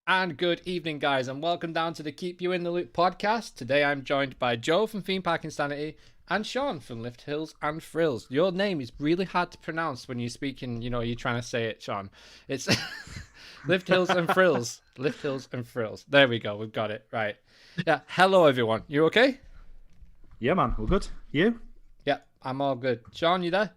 And good evening, guys, and welcome down to the Keep You in the Loop podcast. Today I'm joined by Joe from Theme Park Insanity and Sean from Lift Hills and Frills. Your name is really hard to pronounce when you're speaking, you're trying to say it, Sean. It's Lift Hills and Frills. Lift Hills and Frills. There we go, we've got it. Right. Yeah, hello everyone. You okay? Yeah, man, we're good. You? Yeah, I'm all good. Sean, you there?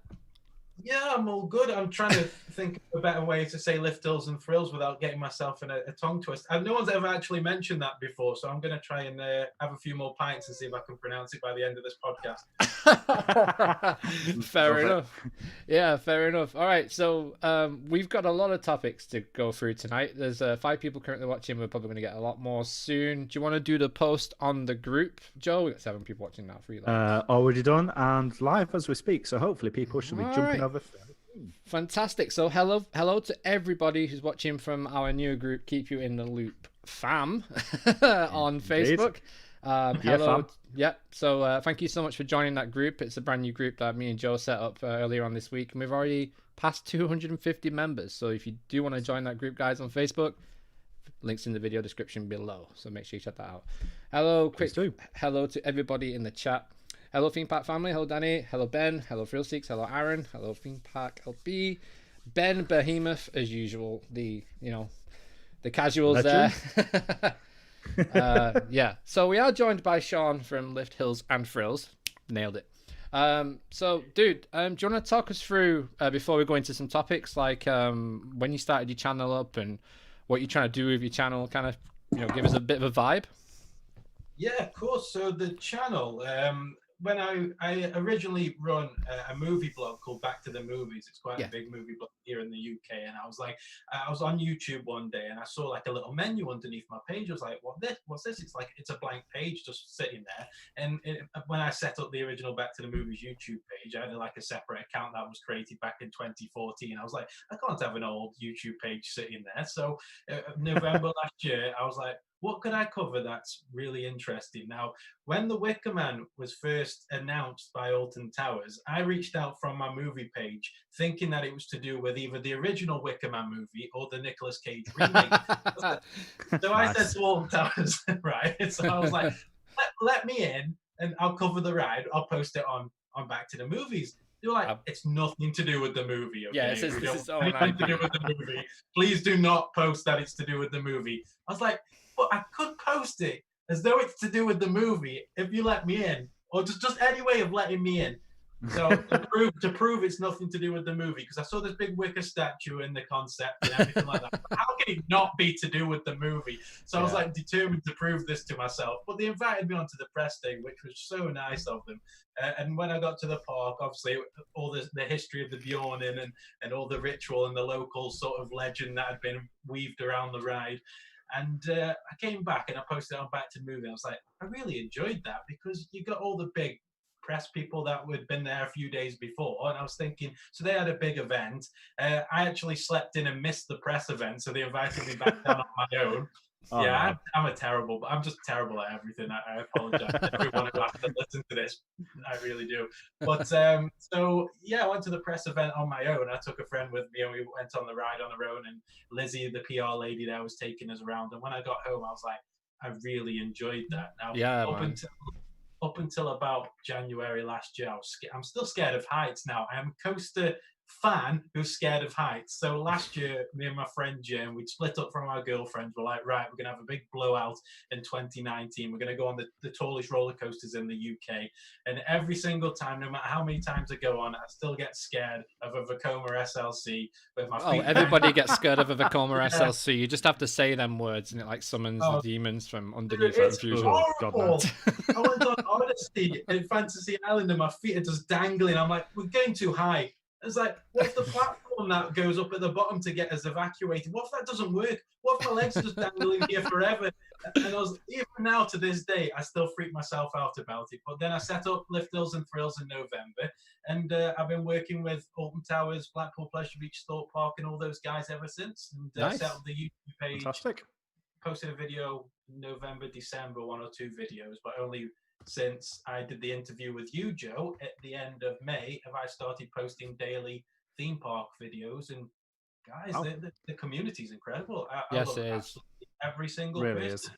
Yeah, I'm all good. I'm trying to think of a better way to say lift hills and frills without getting myself in a tongue twist. And no one's ever actually mentioned that before, so I'm going to try and have a few more pints and see if I can pronounce it by the end of this podcast. Fair enough. Yeah, fair enough. All right, so we've got a lot of topics to go through tonight. There's 5 people currently watching. We're probably going to get a lot more soon. Do you want to do the post on the group, Joe? We've got 7 people watching now. 3 live. Already done and live as we speak, so hopefully people should be jumping over. Fantastic. So hello to everybody who's watching from our new group, Keep You in the Loop fam, on Facebook. Hello. Yeah. So thank you so much for joining that group. It's a brand new group that me and Joe set up earlier on this week, and we've already passed 250 members. So if you do want to join that group, guys, on Facebook, links in the video description below. So make sure you check that out. Hello to everybody in the chat. Hello, Theme Park family. Hello, Danny. Hello, Ben. Hello, Thrill Seeks. Hello, Aaron. Hello, Theme Park LB. Ben Behemoth, as usual. The casuals there. Yeah. So we are joined by Sean from Lift Hills and Frills. Nailed it. So, dude, do you want to talk us through, before we go into some topics, like when you started your channel up and what you're trying to do with your channel, kind of, give us a bit of a vibe? Yeah, of course. So the channel, when I originally run a movie blog called Back to the Movies. It's quite a big movie blog here in the UK. And I was on YouTube one day and I saw like a little menu underneath my page. I was like, what's this? It's like, it's a blank page just sitting there. And when I set up the original Back to the Movies YouTube page, I had like a separate account that was created back in 2014. I was like, I can't have an old YouTube page sitting there. So November last year, I was like, what could I cover that's really interesting? Now, when The Wicker Man was first announced by Alton Towers, I reached out from my movie page thinking that it was to do with either the original Wicker Man movie or the Nicolas Cage remake. So I said to Alton Towers, right? So I was like, let me in and I'll cover the ride. I'll post it on Back to the Movies. You're like, it's nothing to do with the movie. Okay? Yeah, this is nothing to do with the movie. Please do not post that it's to do with the movie. I was like, but I could post it as though it's to do with the movie if you let me in, or just any way of letting me in. So to prove it's nothing to do with the movie, because I saw this big wicker statue in the concept and everything like that. How can it not be to do with the movie? So I was like determined to prove this to myself. But they invited me onto the press day, which was so nice of them. And when I got to the park, obviously all the history of the Bjorn and all the ritual and the local sort of legend that had been weaved around the ride. And I came back and I posted it on Back to the Movie. I was like, I really enjoyed that because you got all the big press people that had been there a few days before. And I was thinking, so they had a big event. I actually slept in and missed the press event. So they invited me back down on my own. Oh, yeah, I'm just terrible at everything. I apologize to everyone who has to listen to this. I really do. But so yeah, I went to the press event on my own. I took a friend with me and we went on the ride on our own. And Lizzie, the PR lady there, was taking us around. And when I got home, I was like, I really enjoyed that. Now, up until about January last year, I'm still scared of heights now. I am a coaster fan who's scared of heights. So last year, me and my friend Jim, we'd split up from our girlfriends. We're like, right, we're going to have a big blowout in 2019. We're going to go on the tallest roller coasters in the UK. And every single time, no matter how many times I go on, I still get scared of a Vekoma SLC with my feet. Everybody gets scared of a Vekoma SLC. You just have to say them words and it like summons the demons from underneath that confusion. I went on Odyssey in Fantasy Island and my feet are just dangling. I'm like, we're going too high. It's like, what's the platform that goes up at the bottom to get us evacuated? What if that doesn't work? What if my legs are just dangling here forever? And even now to this day, I still freak myself out about it. But then I set up Lift Hills and Frills in November, and I've been working with Alton Towers, Blackpool Pleasure Beach, Thorpe Park, and all those guys ever since. And nice. Set up the YouTube page. Fantastic. Posted a video November, December, 1 or 2 videos, but only since I did the interview with you, Joe, at the end of May, have I started posting daily theme park videos. And guys, the community is incredible. Yes, it is. every single Really person. is.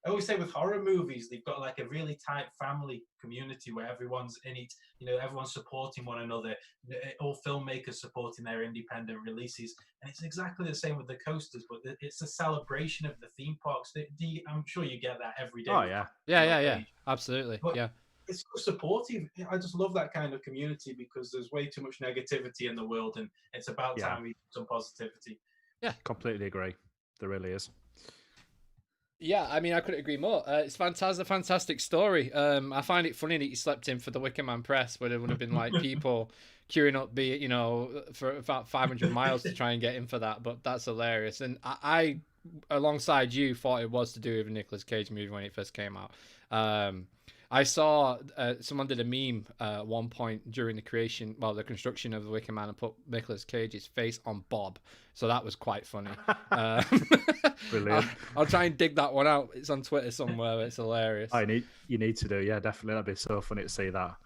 I always say with horror movies, they've got like a really tight family community where everyone's in it, everyone's supporting one another, all filmmakers supporting their independent releases. And it's exactly the same with the coasters, but it's a celebration of the theme parks. I'm sure you get that every day. Oh, yeah. Yeah. Absolutely. But yeah. It's so supportive. I just love that kind of community because there's way too much negativity in the world, and it's about time we do some positivity. Yeah. Completely agree. There really is. Yeah, I mean, I couldn't agree more. It's fantastic story. I find it funny that you slept in for the Wicker Man press, where there would have been like people queuing up, for about 500 miles to try and get in for that. But that's hilarious. And I alongside you, thought it was to do with a Nicolas Cage movie when it first came out. I saw someone did a meme at one point during the construction of the Wicker Man, and put Nicolas Cage's face on Bob. So that was quite funny. Brilliant. I'll try and dig that one out. It's on Twitter somewhere. It's hilarious. You need to do. Yeah, definitely. That'd be so funny to see that.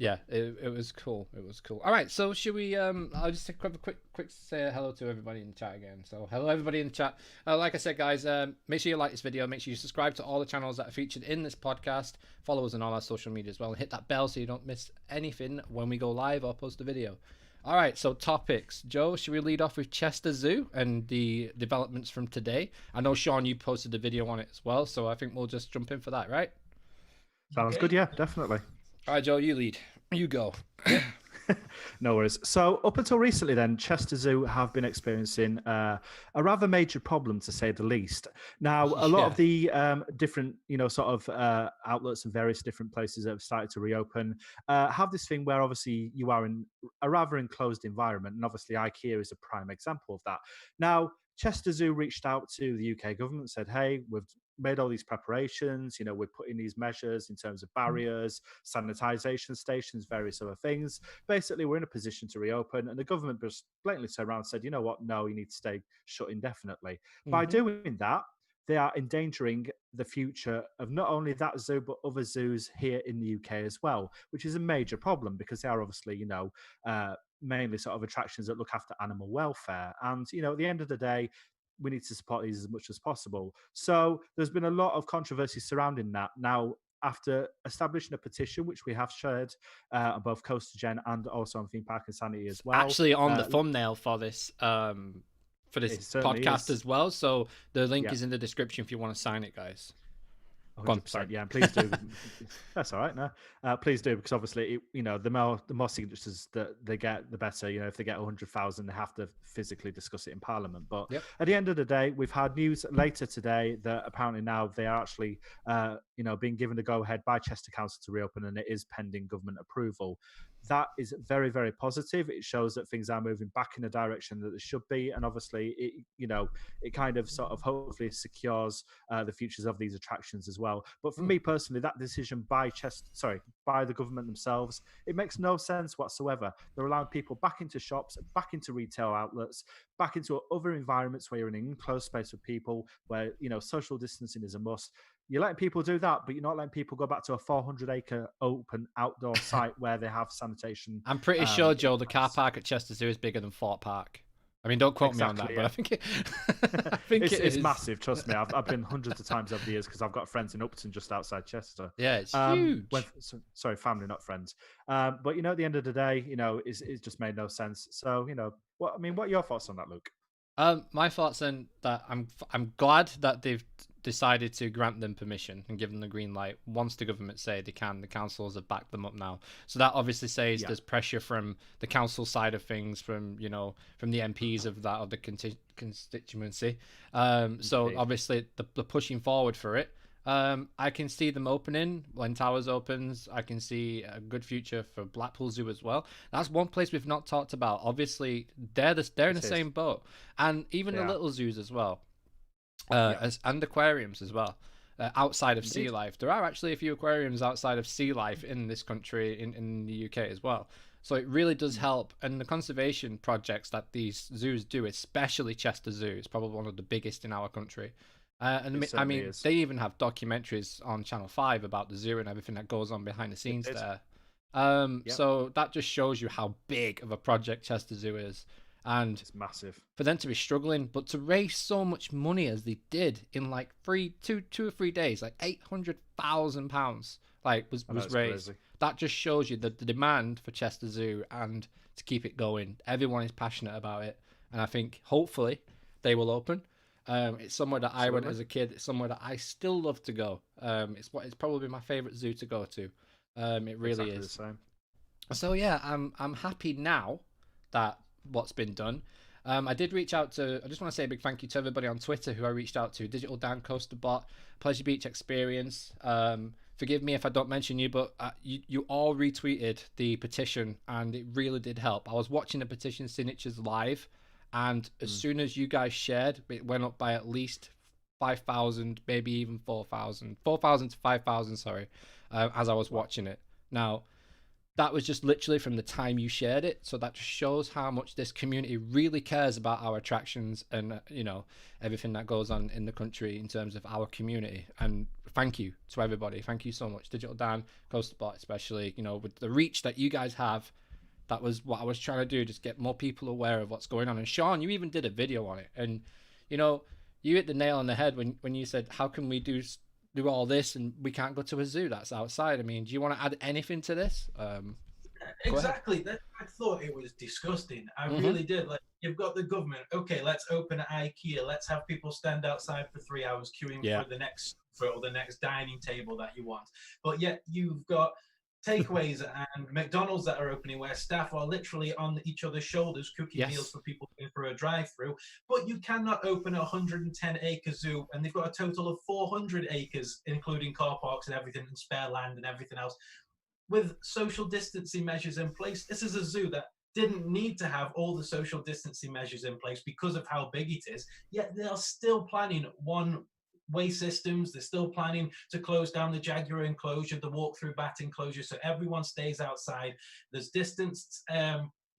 Yeah, it was cool. It was cool. All right, so should we? I'll just have a quick say hello to everybody in the chat again. So hello everybody in the chat. Like I said, guys, make sure you like this video. Make sure you subscribe to all the channels that are featured in this podcast. Follow us on all our social media as well, and hit that bell so you don't miss anything when we go live or post a video. All right, so topics. Joe, should we lead off with Chester Zoo and the developments from today? I know, Sean, you posted a video on it as well, so I think we'll just jump in for that, right? Sounds good, yeah, definitely. All right, Joe, you lead. You go. No worries. So up until recently then, Chester Zoo have been experiencing a rather major problem, to say the least. Now, a lot of the different, outlets and various different places that have started to reopen have this thing where obviously you are in a rather enclosed environment. And obviously IKEA is a prime example of that. Now, Chester Zoo reached out to the UK government and said, hey, we've made all these preparations, we're putting these measures in terms of barriers, sanitization stations, various other things. Basically, we're in a position to reopen, and the government just blatantly turned around and said, you know what, no, you need to stay shut indefinitely. By doing that, they are endangering the future of not only that zoo, but other zoos here in the UK as well, which is a major problem because they are obviously, mainly sort of attractions that look after animal welfare. And, at the end of the day, we need to support these as much as possible. So there's been a lot of controversy surrounding that. Now, after establishing a petition, which we have shared on both CoasterGen and also on Theme Park Insanity as well. Actually on the thumbnail for this podcast as well. So the link is in the description if you want to sign it, guys. 100%, yeah, and please do. That's all right. No, please do, because obviously, the more signatures that they get, the better. If they get 100,000, they have to physically discuss it in Parliament. But at the end of the day, we've had news later today that apparently now they are actually, being given the go-ahead by Chester Council to reopen, and it is pending government approval. That is very, very positive. It shows that things are moving back in the direction that they should be, and obviously, it kind of sort of hopefully secures the futures of these attractions as well. But for me personally, that decision by the government themselves, it makes no sense whatsoever. They're allowing people back into shops, back into retail outlets, back into other environments where you're in an enclosed space with people, where social distancing is a must. You're letting people do that, but you're not letting people go back to a 400-acre open outdoor site where they have sanitation. I'm pretty sure, Joe, the car park at Chester Zoo is bigger than Fort Park. I mean, don't quote me on that, but I think it's massive. Trust me, I've been hundreds of times over the years because I've got friends in Upton just outside Chester. Yeah, it's huge. Family, not friends. But at the end of the day, it just made no sense. So what are your thoughts on that, Luke? My thoughts on that, I'm glad that they've decided to grant them permission and give them the green light once the government say they can. The councils have backed them up now, so that obviously says there's pressure from the council side of things, from the MPs of the constituency. So obviously they're pushing forward for it. I can see them opening when Towers opens. I can see a good future for Blackpool Zoo as well. That's one place we've not talked about. Obviously, they're in the same boat, and even the little zoos as well, and aquariums as well. Outside of sea life, there are actually a few aquariums outside of sea life in this country, in the UK as well. So it really does help. And the conservation projects that these zoos do, especially Chester Zoo, is probably one of the biggest in our country. I mean, they even have documentaries on Channel 5 about the zoo and everything that goes on behind the scenes there. So that just shows you how big of a project Chester Zoo is. And it's massive for them to be struggling, but to raise so much money as they did in like two or 3 days, like £800,000, like was raised. Crazy. That just shows you the demand for Chester Zoo, and to keep it going, everyone is passionate about it, and I think hopefully they will open. It's somewhere that I went as a kid. It's somewhere that I still love to go. It's probably my favorite zoo to go to. It really is. The same. So yeah, I'm happy now that what's been done. I did reach out to. I just want to say a big thank you to everybody on Twitter who I reached out to. Digital Dan, CoasterBot, Pleasure Beach Experience. Forgive me if I don't mention you, but you all retweeted the petition, and it really did help. I was watching the petition signatures live, and as soon as you guys shared, it went up by at least 5,000, maybe even 4,000 to 5,000. Sorry, as I was watching it. Now, that was just literally from the time you shared it. So that just shows how much this community really cares about our attractions and, everything that goes on in the country in terms of our community. And thank you to everybody. Thank you so much. Digital Dan, CoasterBot especially, with the reach that you guys have. That was what I was trying to do, just get more people aware of what's going on. And Sean, you even did a video on it. And, you hit the nail on the head when you said, how can we do all this and we can't go to a zoo that's outside? I mean, do you want to add anything to this? Exactly. I thought it was disgusting. I really did. Like, you've got the government. Okay, let's open at IKEA. Let's have people stand outside for 3 hours queuing for the next or the next dining table that you want. But yet you've got takeaways and McDonald's that are opening where staff are literally on each other's shoulders cooking meals for people going for a drive-through. But you cannot open a 110-acre zoo, and they've got a total of 400 acres, including car parks and everything, and spare land and everything else, with social distancing measures in place. This is a zoo that didn't need to have all the social distancing measures in place because of how big it is, yet they are still planning one-way systems. They're still planning to close down the Jaguar enclosure, the walk-through bat enclosure, so everyone stays outside. There's distanced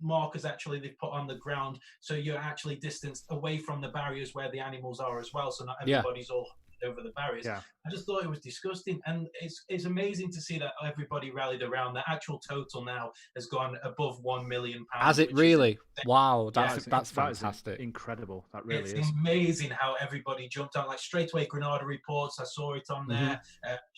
markers actually they've put on the ground, so you're actually distanced away from the barriers where the animals are as well, so not everybody's all over the barriers. I just thought it was disgusting, and it's amazing to see that everybody rallied around. The actual total now has gone above £1 million. Has it really? Wow, that's fantastic. Incredible. That really is amazing how everybody jumped on. Like, straight away, Granada Reports, I saw it on there.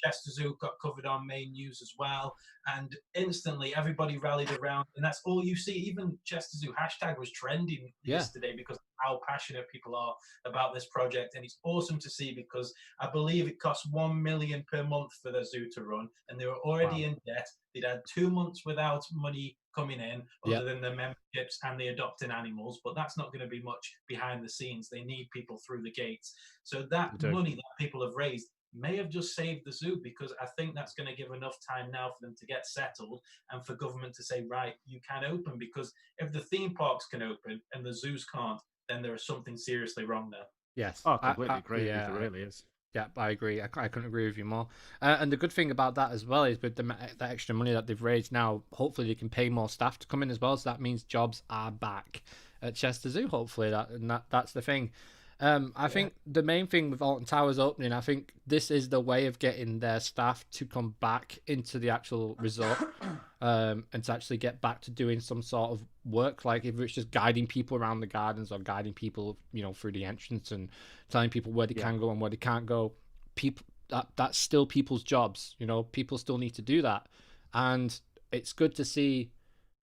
Chester Zoo got covered on main news as well, and instantly everybody rallied around, and that's all you see. Even Chester Zoo hashtag was trending yesterday because of how passionate people are about this project, and it's awesome to see because I believe it costs $1 million per month for the zoo to run, and they were already in debt. They'd had 2 months without money coming in, other than the memberships and the adopting animals, but that's not going to be much behind the scenes. They need people through the gates. So that money that people have raised may have just saved the zoo, because I think that's going to give enough time now for them to get settled and for government to say, right, you can open, because if the theme parks can open and the zoos can't, then there is something seriously wrong there. Yes. I completely agree. It really is. Yeah, I agree. I couldn't agree with you more. And the good thing about that as well is with the extra money that they've raised now, hopefully they can pay more staff to come in as well. So that means jobs are back at Chester Zoo, hopefully. That's the thing. I think the main thing with Alton Towers opening, I think this is the way of getting their staff to come back into the actual resort and to actually get back to doing some sort of work, like if it's just guiding people around the gardens or guiding people, through the entrance and telling people where they can go and where they can't go. People that's still people's jobs. People still need to do that, and it's good to see.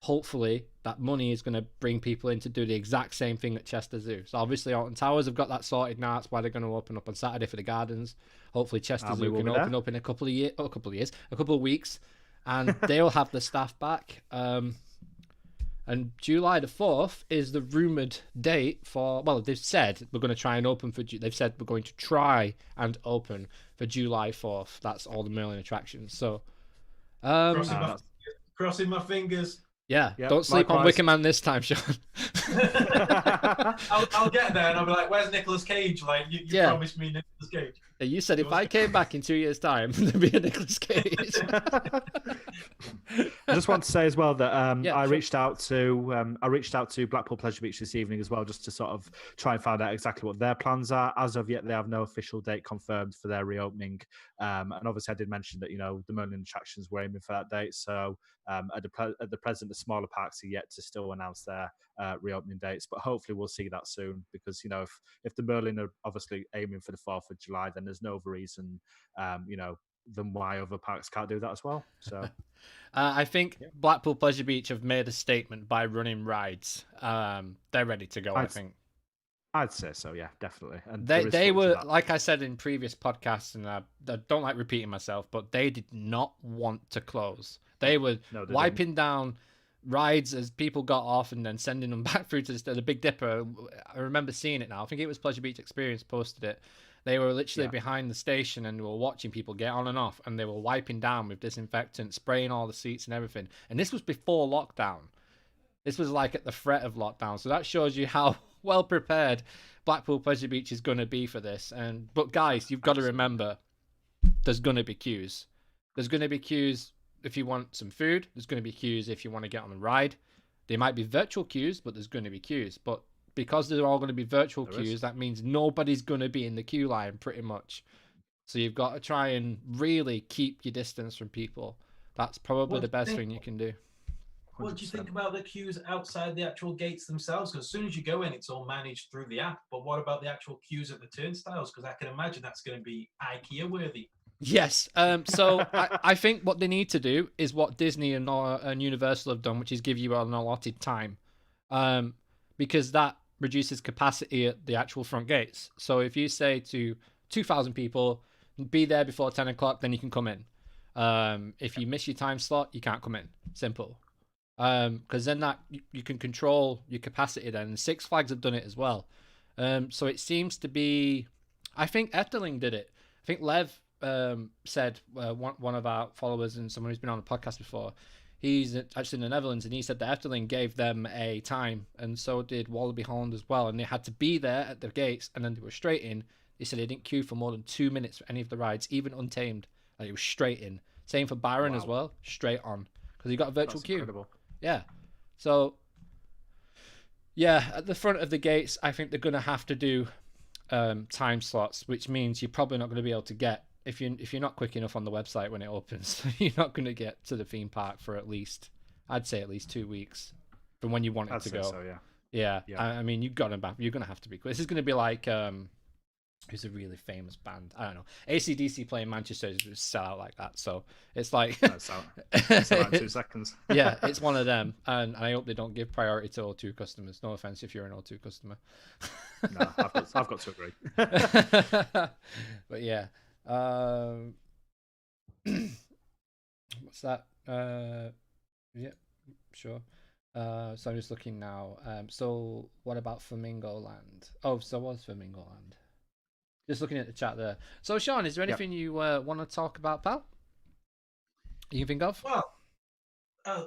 Hopefully that money is going to bring people in to do the exact same thing at Chester Zoo. So obviously Alton Towers have got that sorted now. That's why they're going to open up on Saturday for the gardens. Hopefully Chester Zoo can open up in a couple of weeks, and they'll have the staff back. And July the 4th is the rumored date for, well, they've said we're going to try and open for, they've said we're going to try and open for July 4th. That's all the Merlin attractions. So crossing my fingers. Yeah, don't sleep on Wicker Man this time, Sean. I'll get there and I'll be like, where's Nicolas Cage? Like, you promised me Nicolas Cage. You said if I came back in 2 years' time, there'd be a Nicolas Cage. I just want to say as well that I sure. reached out to Blackpool Pleasure Beach this evening as well, just to sort of try and find out exactly what their plans are. As of yet, they have no official date confirmed for their reopening. And obviously, I did mention that the Merlin attractions were aiming for that date. So at the present, the smaller parks are yet to still announce their reopening dates, but hopefully we'll see that soon, because if the Merlin are obviously aiming for the 4th of July, then there's no other reason than why other parks can't do that as well. So I think Blackpool Pleasure Beach have made a statement by running rides. They're ready to go. I think I'd say so. Yeah, definitely. And they were, like I said in previous podcasts, and I don't like repeating myself, but they did not want to close. They were wiping down rides as people got off and then sending them back through to the Big Dipper. I remember seeing it now. I think it was Pleasure Beach Experience posted it. They were literally behind the station and were watching people get on and off, and they were wiping down with disinfectant, spraying all the seats and everything. And this was before lockdown. This was like at the threat of lockdown. So that shows you how well prepared Blackpool Pleasure Beach is going to be for this. But guys, you've got to remember, there's going to be queues. There's going to be queues if you want some food. There's going to be queues if you want to get on the ride. There might be virtual queues, but there's going to be queues. But because they're all going to be virtual queues, that means nobody's going to be in the queue line pretty much. So you've got to try and really keep your distance from people. That's probably the best thing you can do. 100%. What do you think about the queues outside the actual gates themselves? Because as soon as you go in, it's all managed through the app. But what about the actual queues at the turnstiles? Because I can imagine that's going to be IKEA worthy. Yes. So I think what they need to do is what Disney and Universal have done, which is give you an allotted time, because that reduces capacity at the actual front gates. So if you say to 2,000 people, be there before 10 o'clock, then you can come in. If you miss your time slot, you can't come in. Simple. Because then that you can control your capacity then. And Six Flags have done it as well. So it seems to be, I think Efteling did it. I think Lev said, one of our followers and someone who's been on the podcast before, he's actually in the Netherlands, and he said that Efteling gave them a time, and so did Wallaby Holland as well, and they had to be there at the gates, and then they were straight in. They said they didn't queue for more than 2 minutes for any of the rides, even Untamed, and it was straight in. Same for Byron as well, straight on, because you got a virtual queue. Incredible. Yeah. So, yeah, at the front of the gates, I think they're going to have to do time slots, which means you're probably not going to be able to get, if you're not quick enough on the website when it opens, you're not going to get to the theme park for at least 2 weeks from when you want it to go. So, yeah. I mean, you're going to have to be quick. This is going to be like who's a really famous band? I don't know. AC/DC playing Manchester is sell out like that. So it's like sell out in 2 seconds. Yeah, it's one of them, and I hope they don't give priority to O2 customers. No offense if you're an O2 customer. No, I've got to agree. But yeah. What's that? Yeah, sure. So I'm just looking now. So what about Flamingo Land? Oh, so was Flamingo Land? Just looking at the chat there. So Sean, is there anything you want to talk about, pal? You can think of? Well,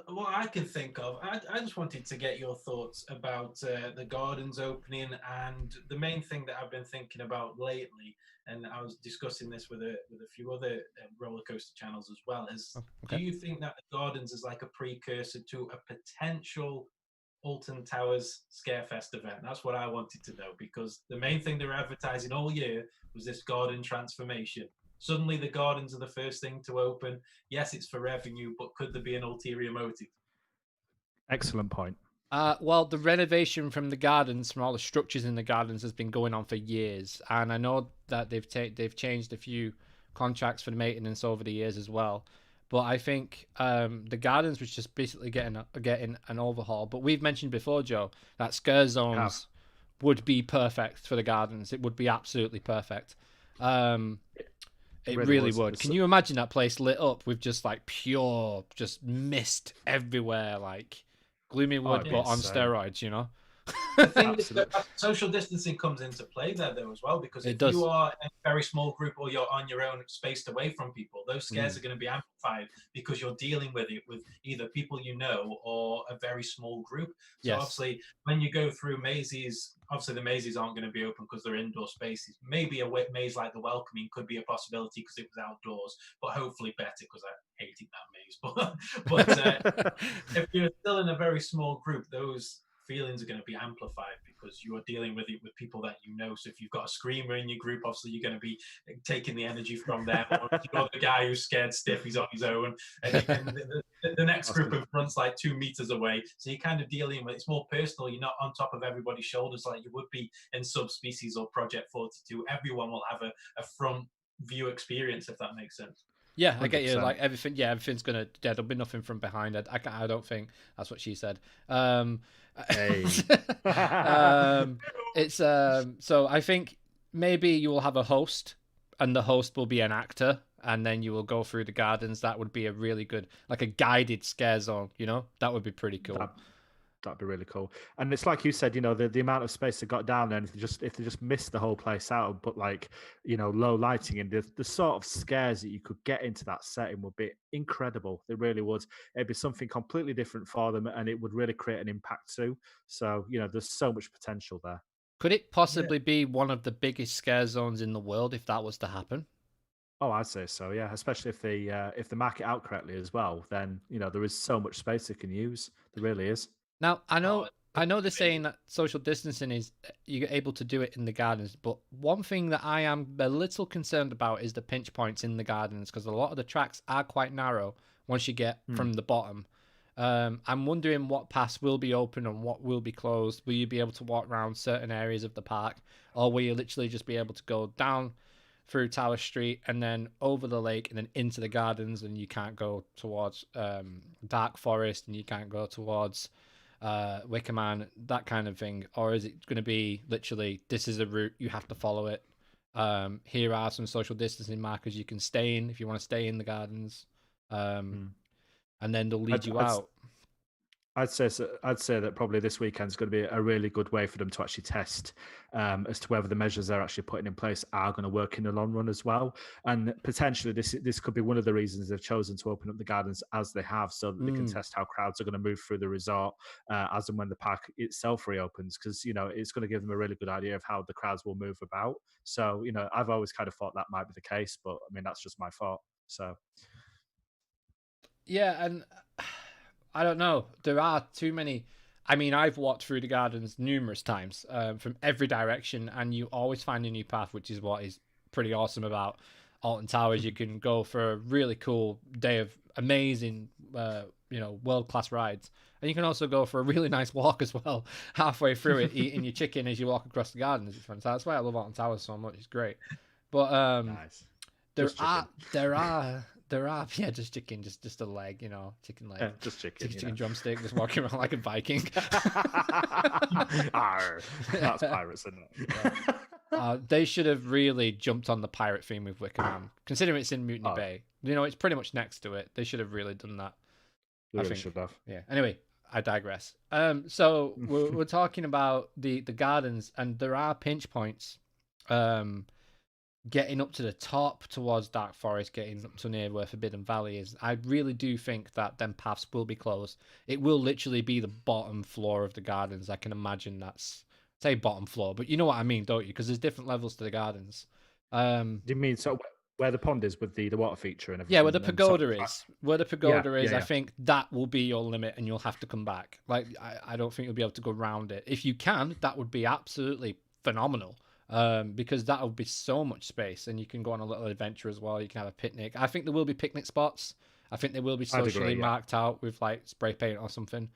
what I can think of, I just wanted to get your thoughts about the gardens opening, and the main thing that I've been thinking about lately, and I was discussing this with a few other roller coaster channels as well, is do you think that the gardens is like a precursor to a potential Alton Towers Scarefest event? That's what I wanted to know, because the main thing they were advertising all year was this garden transformation. Suddenly the gardens are the first thing to open. Yes, it's for revenue, but could there be an ulterior motive? Excellent point. Well, the renovation from the gardens, from all the structures in the gardens, has been going on for years, and I know that they've changed a few contracts for the maintenance over the years as well. But I think the gardens was just basically getting an overhaul. But we've mentioned before, Joe, that scare zones would be perfect for the gardens. It would be absolutely perfect. It really would. Can you imagine that place lit up with just like pure, just mist everywhere, like Gloomy Wood, but on steroids, you know? The thing is that social distancing comes into play there, though, as well, because if you are in a very small group or you're on your own, spaced away from people, those scares are going to be amplified because you're dealing with it with either people you know or a very small group. So obviously, when you go through mazes, obviously the mazes aren't going to be open because they're indoor spaces. Maybe a maze like the Welcoming could be a possibility because it was outdoors, but hopefully better because I hated that maze. But if you're still in a very small group, those feelings are going to be amplified because you are dealing with it with people that you know. So if you've got a screamer in your group, obviously you're going to be taking the energy from them. Or if you've got the guy who's scared stiff, he's on his own, and the next group in front's like 2 meters away. So you're kind of dealing with it's more personal. You're not on top of everybody's shoulders like you would be in Subspecies or Project 42. Everyone will have a front view experience, if that makes sense. Yeah, I get you. Like everything, everything's gonna. Yeah, there'll be nothing from behind. I don't think that's what she said. Hey. It's so I think maybe you will have a host, and the host will be an actor, and then you will go through the gardens. That would be a really good, like a guided scare zone. You know, that would be pretty cool. That'd be really cool. And it's like you said, you know, the amount of space they got down there, and if they just missed the whole place out, but like, you know, low lighting and the sort of scares that you could get into that setting would be incredible. They really would. It'd be something completely different for them, and it would really create an impact too. So, you know, there's so much potential there. Could it possibly be one of the biggest scare zones in the world if that was to happen? Oh, I'd say so. Yeah, especially if they mark it out correctly as well. Then you know there is so much space they can use. There really is. Now, I know they're saying that social distancing is you're able to do it in the gardens, but one thing that I am a little concerned about is the pinch points in the gardens because a lot of the tracks are quite narrow once you get from the bottom. I'm wondering what paths will be open and what will be closed. Will you be able to walk around certain areas of the park, or will you literally just be able to go down through Tower Street and then over the lake and then into the gardens, and you can't go towards Dark Forest and you can't go towards Wicker Man, that kind of thing? Or is it going to be literally this is a route, you have to follow it? Here are some social distancing markers you can stay in if you want to stay in the gardens, and then they'll lead you out. I'd say that probably this weekend is going to be a really good way for them to actually test as to whether the measures they're actually putting in place are going to work in the long run as well. And potentially this could be one of the reasons they've chosen to open up the gardens as they have, so that they can test how crowds are going to move through the resort as and when the park itself reopens, because you know it's going to give them a really good idea of how the crowds will move about. So you know I've always kind of thought that might be the case, but I mean that's just my thought. So yeah, and I don't know. There are too many. I mean, I've walked through the gardens numerous times from every direction, and you always find a new path, which is what is pretty awesome about Alton Towers. You can go for a really cool day of amazing, world-class rides. And you can also go for a really nice walk as well, halfway through it, eating your chicken as you walk across the gardens. It's fantastic. That's why I love Alton Towers so much. It's great. But nice. There are, just chicken, just a leg, chicken leg. Yeah, just chicken. Chicken drumstick, just walking around like a Viking. Arr, that's pirates, isn't it? They should have really jumped on the pirate theme with Wicker Man, considering it's in Mutiny Bay. It's pretty much next to it. They should have really done that. I think should have. Yeah. Anyway, I digress. So we're talking about the gardens, and there are pinch points. Getting up to the top towards Dark Forest, getting up to near where Forbidden Valley is, I really do think that them paths will be closed. It will literally be the bottom floor of the gardens. I can imagine say bottom floor, but you know what I mean, don't you? Because there's different levels to the gardens. Do you mean so where the pond is with the water feature and everything? Yeah, where the pagoda is. Where the pagoda is, I think that will be your limit, and you'll have to come back. Like, I don't think you'll be able to go around it. If you can, that would be absolutely phenomenal. Because that would be so much space, and you can go on a little adventure as well. You can have a picnic. I think there will be picnic spots. I think they will be socially marked out with like spray paint or something.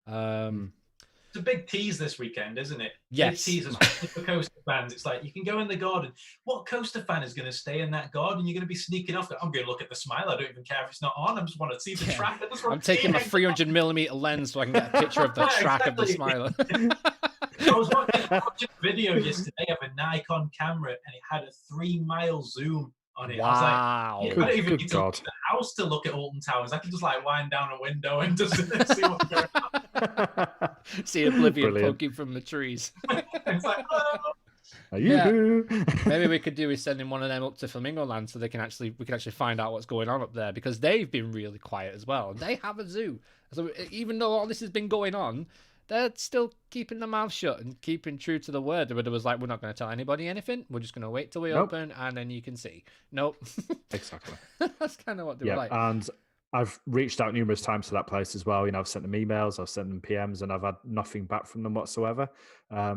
It's a big tease this weekend, isn't it? Yes. Big tease, especially for coaster fans. It's like you can go in the garden. What coaster fan is going to stay in that garden? You're going to be sneaking off. I'm going to look at the smile. I don't even care if it's not on. I just want to see the track. I'm taking my 300mm lens so I can get a picture of the track of the Smiler. I was watching a video yesterday of a Nikon camera, and it had a 3-mile zoom on it. Wow. I was like, I don't even need to look at the house to look at Alton Towers. I can just like wind down a window and just see what's going on. See Oblivion poking from the trees. It's like, oh. Yeah. Maybe we could do is sending one of them up to Flamingo Land so we can actually find out what's going on up there, because they've been really quiet as well. They have a zoo. So even though all this has been going on, they're still keeping their mouth shut and keeping true to the word. It was like, we're not going to tell anybody anything. We're just going to wait till we open and then you can see. Nope. Exactly. That's kind of what they were like. And I've reached out numerous times to that place as well. I've sent them emails, I've sent them PMs, and I've had nothing back from them whatsoever.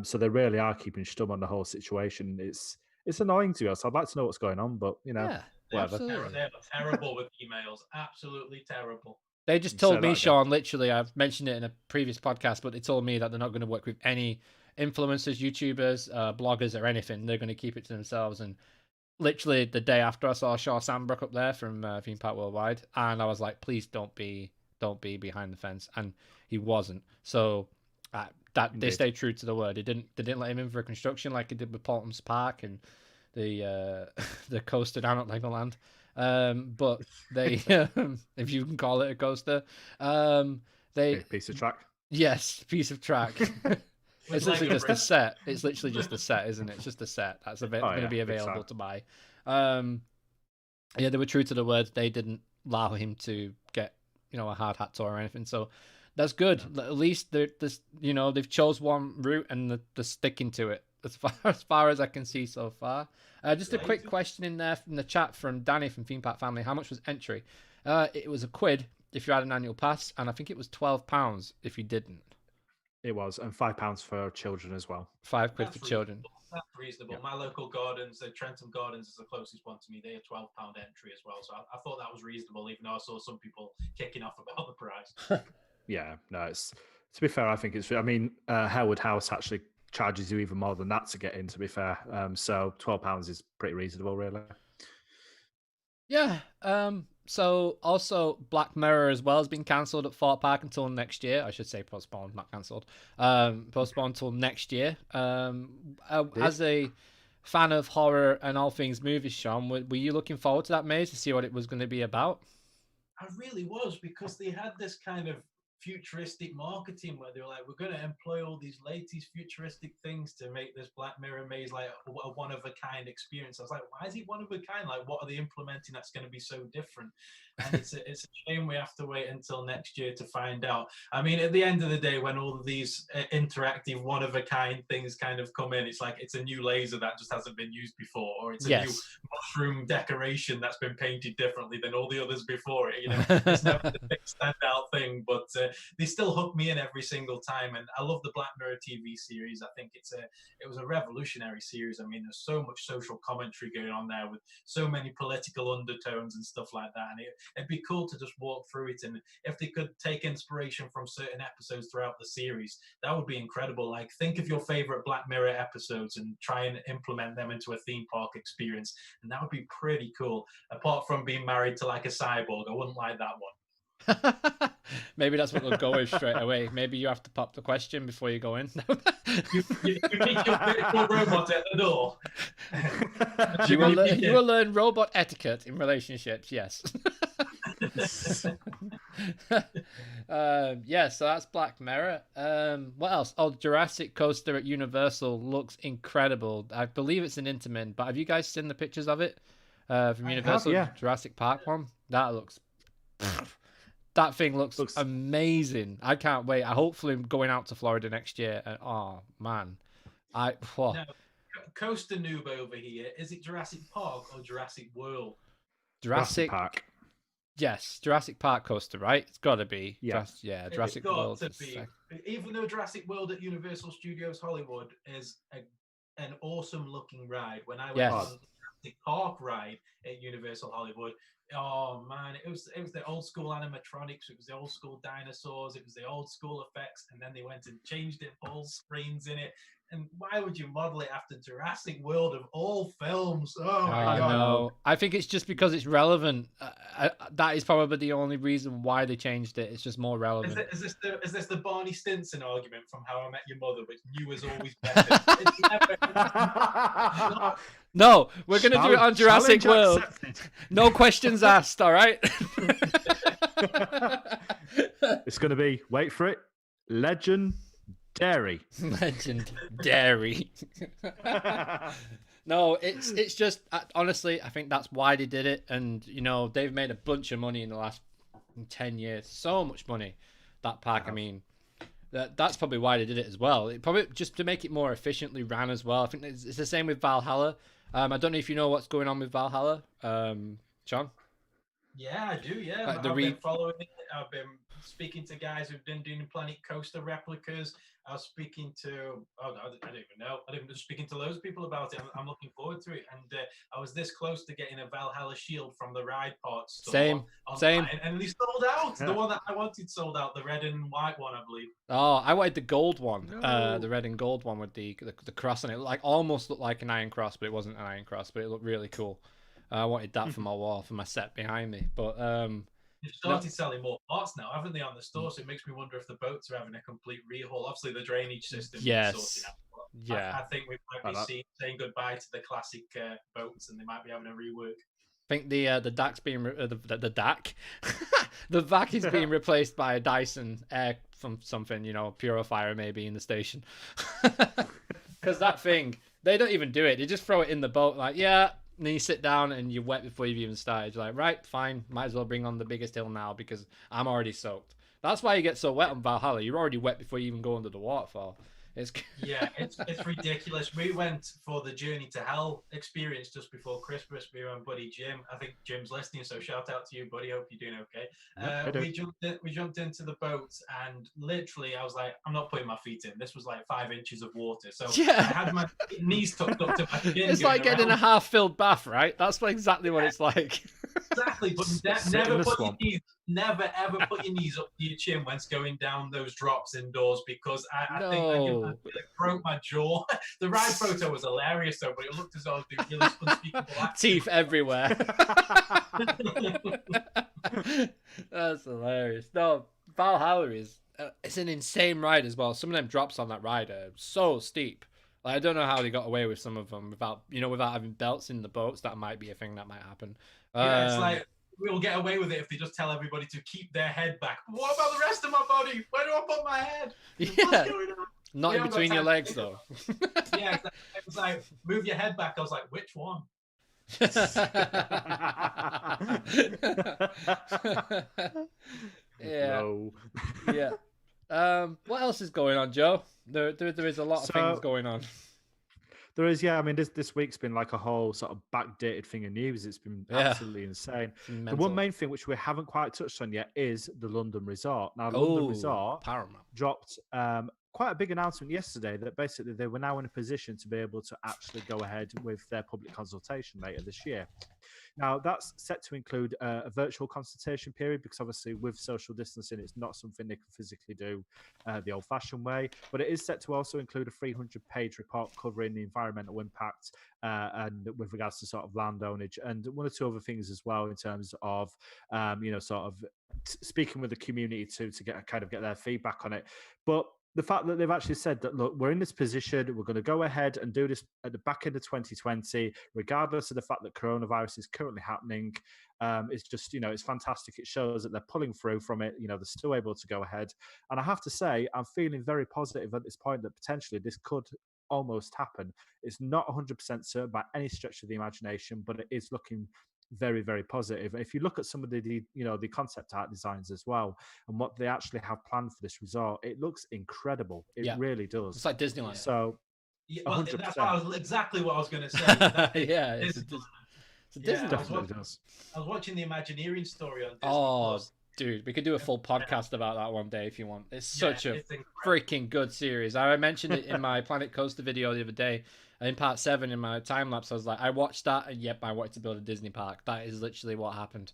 So they really are keeping stum on the whole situation. It's annoying to us. I'd like to know what's going on, but whatever. Absolutely. They're terrible with emails. Absolutely terrible. They just told me, Sean, literally, I've mentioned it in a previous podcast, but they told me that they're not going to work with any influencers, YouTubers, bloggers, or anything. They're going to keep it to themselves. And literally the day after, I saw Shaw Sandbrook up there from Theme Park Worldwide, and I was like, please don't be behind the fence. And he wasn't. So they stayed true to the word. They didn't let him in for construction like he did with Portham's Park and the coaster down at Legoland. But they, if you can call it a coaster, piece of track. Yes, piece of track. It's literally just a set. It's literally just a set, isn't it? It's just a set that's going to be available to buy. They were true to the word. They didn't allow him to get a hard hat tour or anything. So that's good. Yeah. At least they've chose one route and they're sticking to it. As far as I can see so far. Just a quick question in there from the chat from Danny from Theme Park Family. How much was entry? It was £1 if you had an annual pass, and I think it was £12 if you didn't. It was, and £5 for children as well. £5 for children. That's reasonable. Yeah. My local gardens, the Trentham Gardens is the closest one to me. They are £12 entry as well. So I thought that was reasonable, even though I saw some people kicking off about the price. Yeah, no, it's, to be fair, I think it's, Harewood House actually charges you even more than that to get in, to be fair. So £12 is pretty reasonable, really. Yeah. So also Black Mirror as well has been cancelled at Fort Park until next year. I should say postponed, not cancelled. Postponed until next year. As a fan of horror and all things movies, Sean, were you looking forward to that maze to see what it was going to be about? I really was, because they had this kind of futuristic marketing where they were like, we're going to employ all these latest futuristic things to make this Black Mirror maze like a one-of-a-kind experience. I was like, why is it one-of-a-kind? Like, what are they implementing that's going to be so different? And it's a shame we have to wait until next year to find out. I mean, at the end of the day, when all of these interactive one-of-a-kind things kind of come in, it's like it's a new laser that just hasn't been used before, or it's a new mushroom decoration that's been painted differently than all the others before it. It's never the big standout thing, but they still hook me in every single time. And I love the Black Mirror TV series. I think it was a revolutionary series. I mean, there's so much social commentary going on there with so many political undertones and stuff like that. And it'd be cool to just walk through it. And if they could take inspiration from certain episodes throughout the series, that would be incredible. Like, think of your favorite Black Mirror episodes and try and implement them into a theme park experience. And that would be pretty cool. Apart from being married to like a cyborg, I wouldn't like that one. Maybe that's what they'll go with straight away. Maybe you have to pop the question before you go in. you meet your virtual robot at the door. You will learn robot etiquette in relationships. Yes. So that's Black Mirror. What else? Oh, Jurassic Coaster at Universal looks incredible. I believe it's an Intamin, but have you guys seen the pictures of it from Universal? Jurassic Park one? That looks... That thing looks amazing. I can't wait. I hopefully am going out to Florida next year. And oh man, Now, Coaster Noob over here. Is it Jurassic Park or Jurassic World? Jurassic Park. Yes, Jurassic Park coaster, right? It's got to be. Yeah, Jurassic World. Even though Jurassic World at Universal Studios Hollywood is an awesome looking ride. When I went on the Jurassic Park ride at Universal Hollywood. Oh man, it was the old school animatronics, it was the old school dinosaurs, it was the old school effects, and then they went and changed it, full screens in it. And why would you model it after Jurassic World of all films? Oh my God. No, I think it's just because it's relevant. That is probably the only reason why they changed it. It's just more relevant. Is this the Barney Stinson argument from How I Met Your Mother, which new is always better? No, we're going to do it on Jurassic World. No questions asked, all right? It's going to be, wait for it, legendary. Legendary. No, it's just, honestly, I think that's why they did it. And, you know, they've made a bunch of money in the last 10 years. So much money, that park. I mean, that's probably why they did it as well. It probably just to make it more efficiently ran as well. I think it's the same with Valhalla. I don't know if you know what's going on with Valhalla, John. Yeah, I do. Yeah, I've been following it. I've been speaking to guys who've been doing Planet Coaster replicas. I was speaking to, I don't even know. I didn't speaking to loads of people about it. I'm looking forward to it. And I was this close to getting a Valhalla shield from the Ride Parts store. Same. And they sold out. Yeah. The one that I wanted sold out, the red and white one, I believe. Oh, I wanted the gold one, the red and gold one with the cross on it. Like almost looked like an iron cross, but it wasn't an iron cross, but it looked really cool. I wanted that for my wall, for my set behind me. But they've started selling more parts now, haven't they, on the store? So it makes me wonder if the boats are having a complete rehaul. Obviously, the drainage system is sorted out. Yeah, I think we might be saying goodbye to the classic boats, and they might be having a rework. I think the DAC's being the DAC, the vac is being replaced by a Dyson air from something, you know, purifier maybe in the station. Because that thing, they don't even do it. They just throw it in the boat, like, yeah. And then you sit down and you're wet before you've even started. You're like, right, fine, might as well bring on the biggest hill now because I'm already soaked. That's why you get so wet on Valhalla. You're already wet before you even go under the waterfall. Yeah, it's ridiculous. We went for the Journey to Hell experience just before Christmas. We were on buddy Jim. I think Jim's listening, so shout out to you, buddy. Hope you're doing okay. We jumped into the boat, and literally, I was like, I'm not putting my feet in. This was like 5 inches of water, so I had my knees tucked up to my chin. It's like getting a half-filled bath, right? That's exactly what it's like. Exactly, but never ever put your knees up to your chin when it's going down those drops indoors, because I think I broke my jaw. The ride photo was hilarious though, but it looked as though I was doing really unspeakable acting. Teeth everywhere. That's hilarious. No, Valhalla is it's an insane ride as well. Some of them drops on that ride are so steep. Like, I don't know how they got away with some of them without having belts in the boats. That might be a thing that might happen. Yeah, it's like we'll get away with it if they just tell everybody to keep their head back. But what about the rest of my body? Where do I put my head? Yeah, not in between your legs though. Yeah, it was like, move your head back. I was like, which one? Yeah. No. Yeah. What else is going on, Joe? There is a lot of things going on. There is, yeah. I mean, this week's been like a whole sort of backdated thing of news. It's been absolutely insane. The one main thing which we haven't quite touched on yet is the London Resort. Now, London Resort dropped quite a big announcement yesterday that basically they were now in a position to be able to actually go ahead with their public consultation later this year. Now, that's set to include a virtual consultation period, because obviously with social distancing, it's not something they can physically do the old-fashioned way. But it is set to also include a 300-page report covering the environmental impact and with regards to sort of land ownage and one or two other things as well in terms of, sort of speaking with the community to get their feedback on it. But the fact that they've actually said that, look, we're in this position, we're going to go ahead and do this at the back end of 2020, regardless of the fact that coronavirus is currently happening, it's just, it's fantastic. It shows that they're pulling through from it. They're still able to go ahead. And I have to say, I'm feeling very positive at this point that potentially this could almost happen. It's not 100% certain by any stretch of the imagination, but it is looking very, very positive. If you look at some of the concept art designs as well and what they actually have planned for this resort, it looks incredible. It really does. It's like Disneyland. So, well, that's exactly what I was going to say. Yeah, it's a Disney. I was watching the Imagineering story on Disney+. Oh, dude, we could do a full podcast about that one day if you want. It's such a freaking good series. I mentioned it in my Planet Coaster video the other day. In part 7 in my time lapse, I was like, I watched that, and yep, I wanted to build a Disney park. That is literally what happened.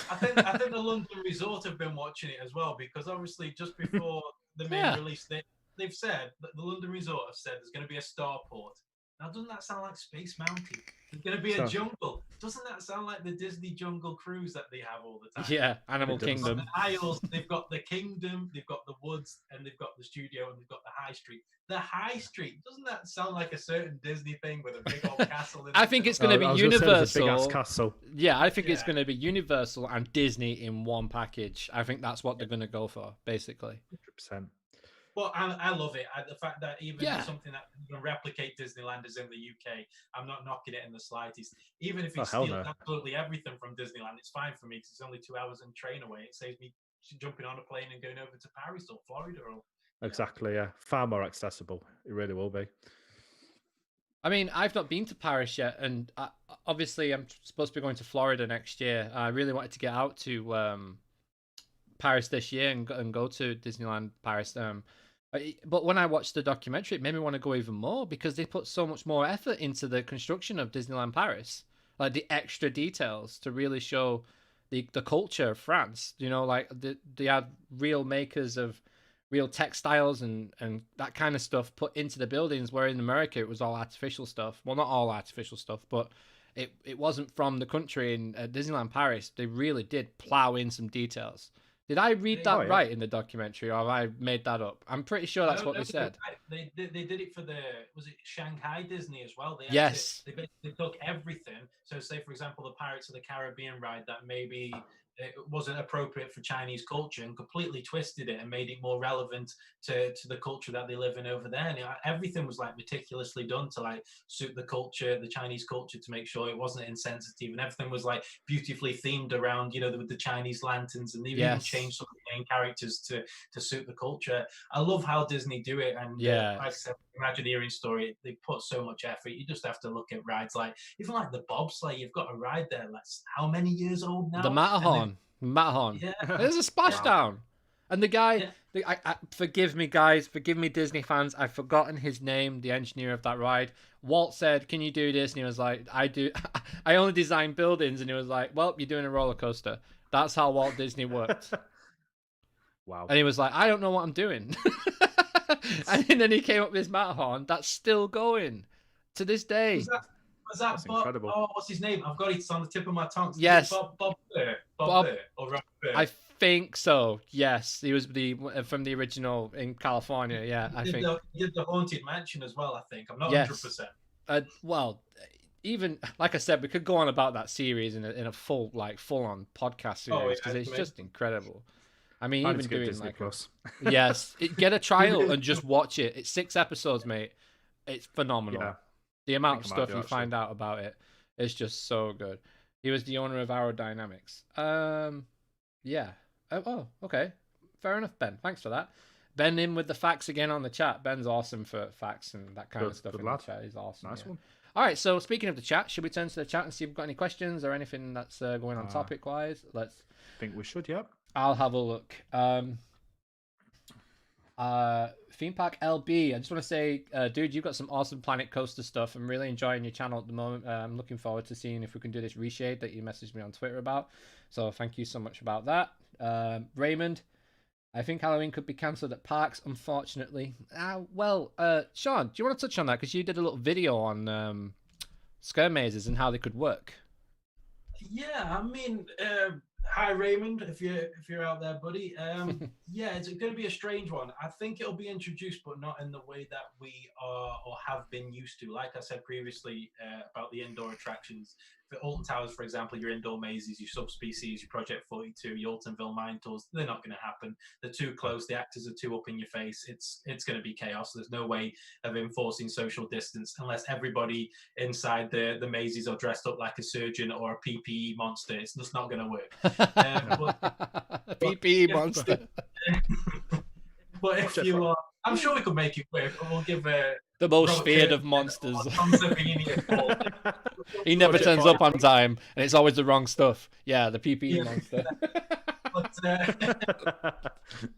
I think the London Resort have been watching it as well, because obviously just before the main release, they've said that the London Resort have said there's going to be a starport. Now, doesn't that sound like Space Mountain? There's going to be a jungle. Doesn't that sound like the Disney Jungle Cruise that they have all the time? Yeah, Animal Kingdom. The Isles, they've got the Kingdom, they've got the Woods, and they've got the Studio, and they've got the High Street. The High Street, doesn't that sound like a certain Disney thing with a big old castle? I think it's going to be Universal. Big-ass castle. Yeah, I think it's going to be Universal and Disney in one package. I think that's what they're going to go for, basically. 100%. Well, I love it. The fact that even something that can replicate Disneyland is in the UK, I'm not knocking it in the slightest. Even if it steals absolutely everything from Disneyland, it's fine for me because it's only 2 hours and train away. It saves me jumping on a plane and going over to Paris or Florida. Exactly, yeah. Far more accessible. It really will be. I mean, I've not been to Paris yet, and obviously I'm supposed to be going to Florida next year. I really wanted to get out to Paris this year and go to Disneyland Paris. But when I watched the documentary, it made me want to go even more because they put so much more effort into the construction of Disneyland Paris, like the extra details to really show the culture of France. You know, like they had real makers of real textiles and that kind of stuff put into the buildings, where in America it was all artificial stuff. Well, not all artificial stuff, but it wasn't from the country. In Disneyland Paris, they really did plow in some details. Did I read that right in the documentary, or have I made that up? I'm pretty sure that's what they said. They did it for was it Shanghai Disney as well? Yes. They basically took everything. So say, for example, the Pirates of the Caribbean ride that maybe it wasn't appropriate for Chinese culture and completely twisted it and made it more relevant to the culture that they live in over there. And everything was like meticulously done to like suit the culture, the Chinese culture, to make sure it wasn't insensitive, and everything was like beautifully themed around, with the Chinese lanterns, and they even changed some of the main characters to suit the culture. I love how Disney do it, and like I said, Imagineering story, they put so much effort. You just have to look at rides like even like the bobsleigh. You've got a ride there that's how many years old now? The Matterhorn. Yeah. There's a splashdown. And the guy, forgive me, guys, forgive me, Disney fans, I've forgotten his name, the engineer of that ride. Walt said, "Can you do this?" And he was like, "I do. I only design buildings." And he was like, "Well, you're doing a roller coaster." That's how Walt Disney worked. Wow. And he was like, "I don't know what I'm doing." And then he came up with this Matterhorn that's still going to this day. Was that Bob? Incredible. Oh, what's his name? I've got it. It's on the tip of my tongue. Yes. Bob Burr. Bob Burr or Rob Burr. I think so. Yes, he was from the original in California. Yeah, I think he did the Haunted Mansion as well. I think I'm not 100%. Well, even like I said, we could go on about that series in a full on podcast series because it's just incredible. I mean, even doing Disney Plus. Get a trial and just watch it. It's 6 episodes, mate. It's phenomenal. Yeah. The amount of stuff you find out about it is just so good. He was the owner of Aerodynamics. Yeah. Oh, okay. Fair enough, Ben. Thanks for that. Ben in with the facts again on the chat. Ben's awesome for facts and that kind of stuff in the chat. He's awesome. Nice one. All right, so speaking of the chat, should we turn to the chat and see if we've got any questions or anything that's going on topic-wise? I think we should, yep. I'll have a look. Theme Park LB, I just want to say, dude, you've got some awesome Planet Coaster stuff. I'm really enjoying your channel at the moment. I'm looking forward to seeing if we can do this reshade that you messaged me on Twitter about. So thank you so much about that. Raymond, I think Halloween could be cancelled at parks, unfortunately. Sean, do you want to touch on that? Because you did a little video on scare mazes and how they could work. Yeah, I mean... Hi Raymond, if you're out there, buddy. Yeah, it's going to be a strange one. I think it'll be introduced, but not in the way that we are or have been used to. Like I said previously about the indoor attractions, for Alton Towers, for example, your indoor mazes, your subspecies, your Project 42, your Altonville mine tours, they're not going to happen. They're too close. The actors are too up in your face. It's going to be chaos. There's no way of enforcing social distance unless everybody inside the mazes are dressed up like a surgeon or a PPE monster. It's just not going to work. PPE monster. But if you are, I'm sure we could make it work. We'll give the most feared of monsters. He never turns up on time, and it's always the wrong stuff. Yeah, the PPE monster.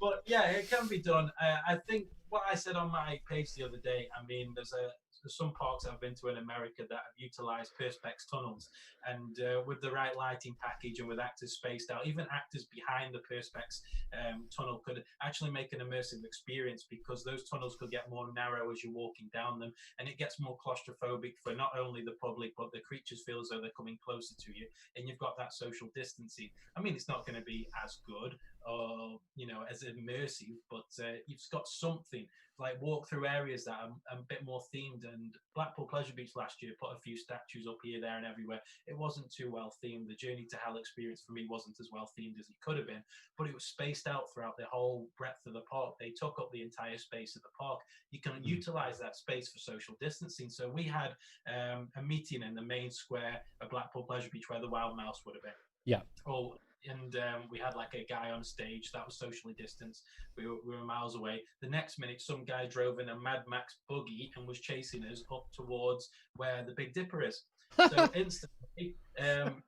But yeah, it can be done. I think what I said on my page the other day, I mean, there's some parks I've been to in America that have utilized perspex tunnels, and with the right lighting package and with actors spaced out, even actors behind the perspex tunnel could actually make an immersive experience, because those tunnels could get more narrow as you're walking down them, and it gets more claustrophobic for not only the public, but the creatures feel as though they're coming closer to you, and you've got that social distancing. I mean, it's not going to be as good or, you know, as immersive, but you've got something like walk through areas that are a bit more themed. And Blackpool Pleasure Beach last year put a few statues up here, there, and everywhere. It wasn't too well themed. The Journey to Hell experience for me wasn't as well themed as it could have been, but it was spaced out throughout the whole breadth of the park. They took up the entire space of the park. You can utilize that space for social distancing. So we had a meeting in the main square of Blackpool Pleasure Beach where the Wild Mouse would have been. Yeah. Oh, and we had like a guy on stage that was socially distanced. We were miles away. The next minute, some guy drove in a Mad Max buggy and was chasing us up towards where the Big Dipper is. So instantly,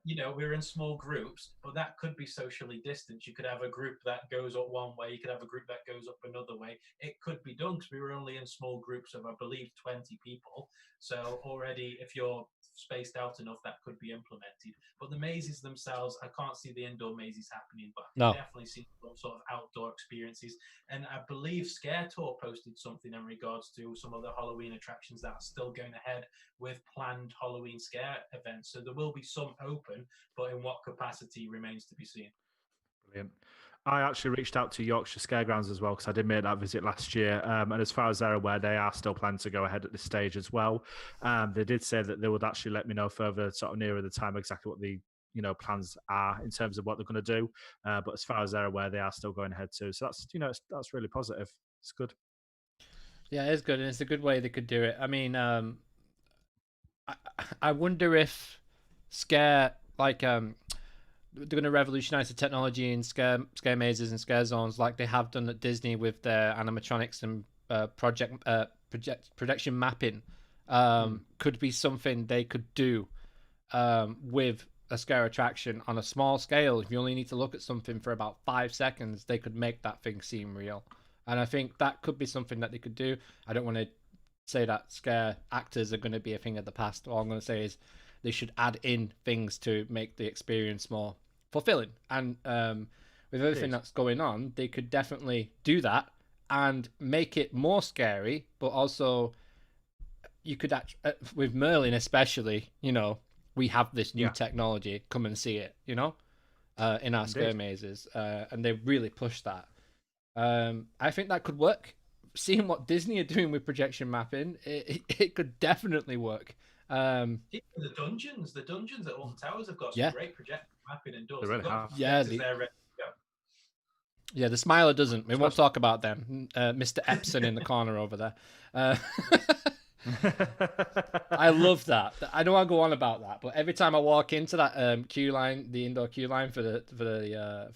you know, we were in small groups, but that could be socially distanced. You could have a group that goes up one way, you could have a group that goes up another way. It could be done, because we were only in small groups of, I believe, 20 people. So already, if you're spaced out enough, that could be implemented. But the mazes themselves, I can't see the indoor mazes happening, but I can definitely see some sort of outdoor experiences. And I believe Scare Tour posted something in regards to some of the Halloween attractions that are still going ahead with planned Halloween scare events. So there will be some open, but in what capacity remains to be seen. Brilliant. I actually reached out to Yorkshire Scaregrounds as well, because I did make that visit last year. And as far as they're aware, they are still planning to go ahead at this stage as well. They did say that they would actually let me know further, sort of nearer the time, exactly what the plans are in terms of what they're going to do. But as far as they're aware, they are still going ahead too. So that's that's really positive. It's good. Yeah, it's good, and it's a good way they could do it. I mean, I wonder if Scare, like, they're going to revolutionize the technology in scare mazes and scare zones, like they have done at Disney with their animatronics and projection mapping. Could be something they could do with a scare attraction on a small scale. If you only need to look at something for about 5 seconds, they could make that thing seem real. And I think that could be something that they could do. I don't want to say that scare actors are going to be a thing of the past. All I'm going to say is they should add in things to make the experience more fulfilling. And with everything that's going on, they could definitely do that and make it more scary. But also, you could with Merlin especially, we have this new technology. Come and see it, in our scare mazes, and they really push that. I think that could work. Seeing what Disney are doing with projection mapping, it could definitely work. Even the dungeons at Alton Towers have got some great projection mapping indoors. They really have. Yeah, yeah, the Smiler doesn't. We won't talk about them. Mr. Epson in the corner over there. I love that. I don't want to go on about that, but every time I walk into that queue line, the indoor queue line for the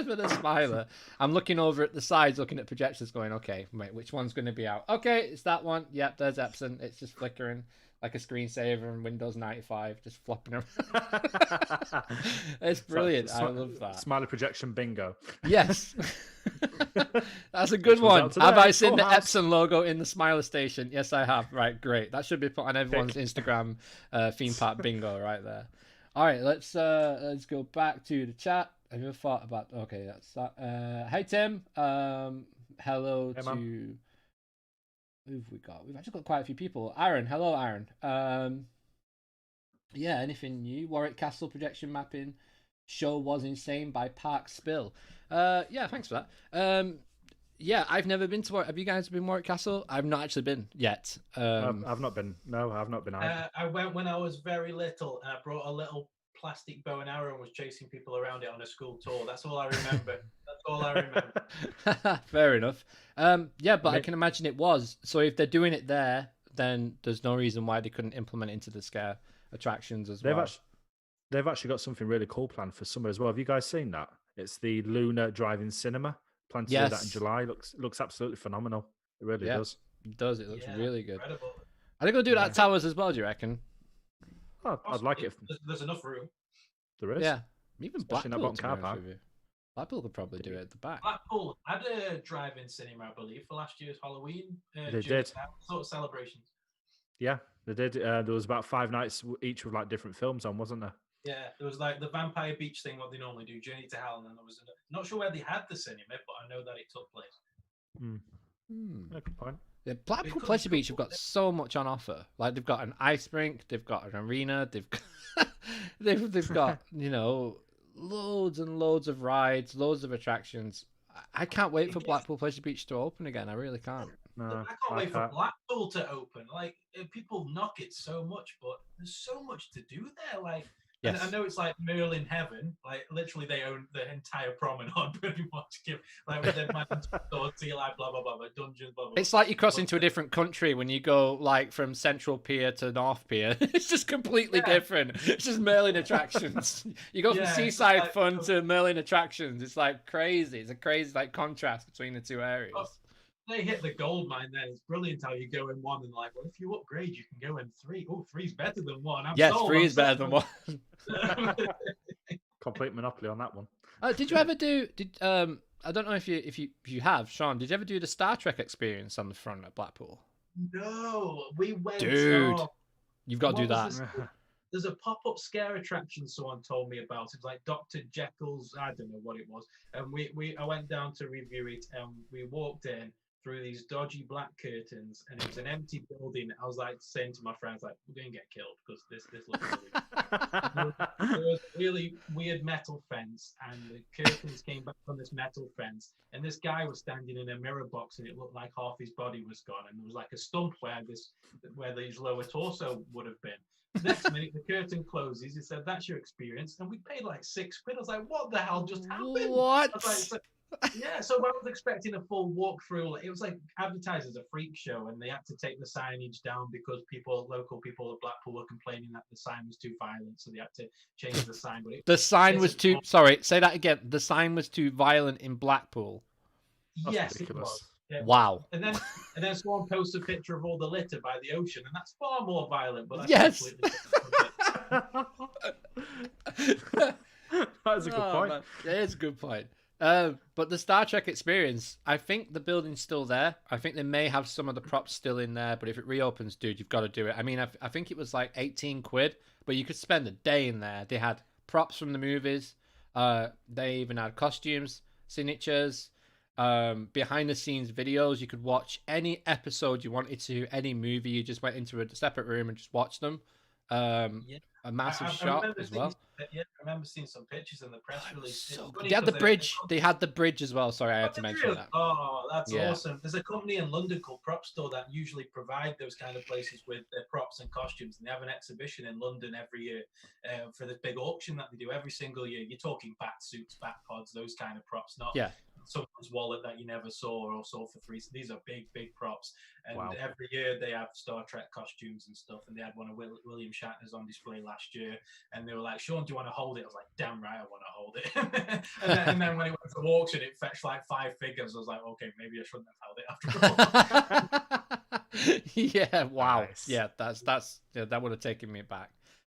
for the Smiler, I'm looking over at the sides, looking at projections, going, okay, wait, which one's going to be out? Okay, it's that one. Yep, there's Epson. It's just flickering like a screensaver in Windows 95, just flopping around. It's brilliant. I love that. Smiler projection bingo. Yes. That's a good one. Have I seen the Epson logo in the Smiler station? Yes, I have. Right, great. That should be put on everyone's Instagram theme park bingo right there. All right, let's go back to the chat. Have you ever thought about... Okay, that's that. Hey, Tim. Hello to... Man. Who've we got? We've actually got quite a few people. Aaron. Hello, Aaron. Yeah, anything new? Warwick Castle projection mapping show was insane by Park Spill. Yeah, thanks for that. Yeah, I've never been to Warwick. Have you guys been Warwick Castle? I've not actually been yet. I've not been. No, I've not been. I went when I was very little, and I brought a little plastic bow and arrow and was chasing people around it on a school tour. That's all I remember. That's all I remember. Fair enough. Yeah, but I can imagine it was. So if they're doing it there, then there's no reason why they couldn't implement it into the scare attractions as well. They've actually got something really cool planned for summer as well. Have you guys seen that? It's the Lunar Drive-In Cinema. Planned to do that in July. Looks absolutely phenomenal. It really does. It does. It looks really good. Incredible. Are they going to do that at Towers as well, do you reckon? Oh, I'd like it. There's enough room. There is. Yeah. Even Blackpool, in that bottom car park. Blackpool could probably do it at the back. Blackpool had a drive-in cinema, I believe, for last year's Halloween. They did. Sort of celebrations. Yeah, they did. There was about 5 nights each with like different films on, wasn't there? Yeah, there was like the Vampire Beach thing, what they normally do, Journey to Hell, and then there was not sure where they had the cinema, but I know that it took place. Good point. Yeah, Blackpool Pleasure Beach have got so much on offer. Like they've got an ice rink, they've got an arena, they've got, they've got loads and loads of rides, loads of attractions. I can't wait for Blackpool Pleasure Beach to open again. I really can't. No, I can't wait for Blackpool to open. Like people knock it so much, but there's so much to do there. Like, yes. I know it's like Merlin Heaven. Like literally, they own the entire promenade pretty much. Like with their sea life, blah blah blah, dungeons, blah blah. It's like you cross into a different country when you go like from Central Pier to North Pier. It's just completely different. It's just Merlin attractions. You go from seaside like, fun to Merlin attractions. It's like crazy. It's a crazy like contrast between the two areas. They hit the gold mine there. It's brilliant how you go in one and like, well, if you upgrade, you can go in 3. Oh, 3's better than 1. Yes, 3 is better than 1. Complete monopoly on that one. Did you ever do? I don't know if you have, Sean. Did you ever do the Star Trek experience on the front at Blackpool? No, we went. Dude, you've got to do that. There's a pop-up scare attraction someone told me about. It was like Dr. Jekyll's. I don't know what it was. And I went down to review it, and we walked in through these dodgy black curtains, and it was an empty building. I was like saying to my friends, like, we're gonna get killed because this looks really there was a really weird metal fence, and the curtains came back from this metal fence, and this guy was standing in a mirror box, and it looked like half his body was gone, and there was like a stump where his lower torso would have been. Next minute, the curtain closes. He said, "That's your experience," and we paid like £6. I was like, "What the hell just happened?" What? So I was expecting a full walkthrough. It was like advertised as a freak show, and they had to take the signage down because local people at Blackpool were complaining that the sign was too violent, so they had to change the sign. But the sign was too. Sorry, say that again. The sign was too violent in Blackpool. Yes, it was. Yeah. Wow. And then someone posts a picture of all the litter by the ocean, and that's far more violent. But yes. That's a good point. Man. It is a good point. But the Star Trek experience, I think the building's still there. I think they may have some of the props still in there, but if it reopens, dude, you've got to do it. I mean, I think it was like 18 quid, but you could spend a day in there. They had props from the movies. They even had costumes, signatures, behind the scenes videos. You could watch any episode you wanted to, any movie. You just went into a separate room and just watched them. A massive shop as well. Yeah, I remember seeing some pictures in the press release. So they had the bridge. They had the bridge as well. Sorry, I had to mention that. Oh, that's awesome. There's a company in London called Prop Store that usually provide those kind of places with their props and costumes. And they have an exhibition in London every year for this big auction that they do every single year. You're talking bat suits, bat pods, those kind of props, not someone's wallet that you never saw or saw for free. So these are big props. And every year they have Star Trek costumes and stuff. And they had one of William Shatner's on display last year. And they were like, "Sean, do you want to hold it?" I was like, "Damn right, I want to hold it." and then when it went to auction, it fetched like 5 figures. I was like, "Okay, maybe I shouldn't have held it after all." Yeah, wow. Nice. Yeah, that would have taken me back.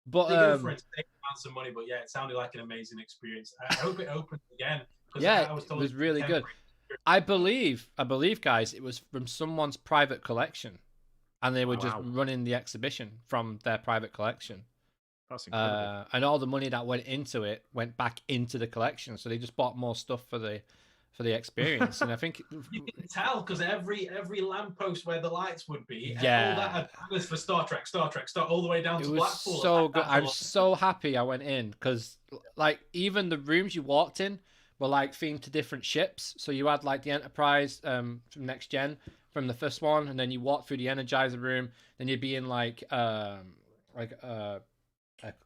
But they go for it to take some money, but yeah, it sounded like an amazing experience. I hope it opens again. Yeah, it was really good. I believe, guys, it was from someone's private collection, and they were just running the exhibition from their private collection. That's incredible. And all the money that went into it went back into the collection, so they just bought more stuff for the experience. And I think you can tell because every lamppost where the lights would be, all that was for Star Trek, all the way down to Blackpool. So good. I'm so happy I went in because, like, even the rooms you walked in were like themed to different ships. So you had like the Enterprise from Next Gen from the first one, and then you walk through the Energizer room, then you'd be in like a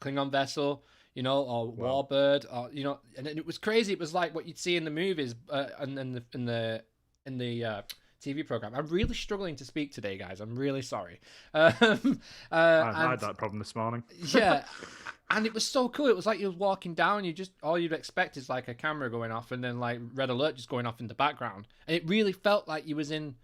Klingon vessel, you know, or Warbird, or you know, and it was crazy. It was like what you'd see in the movies and in the TV program. I'm really struggling to speak today, guys. I'm really sorry. I had that problem this morning. Yeah. And it was so cool. It was like you was walking down. All you'd expect is like a camera going off, and then like red alert just going off in the background. And it really felt like you was in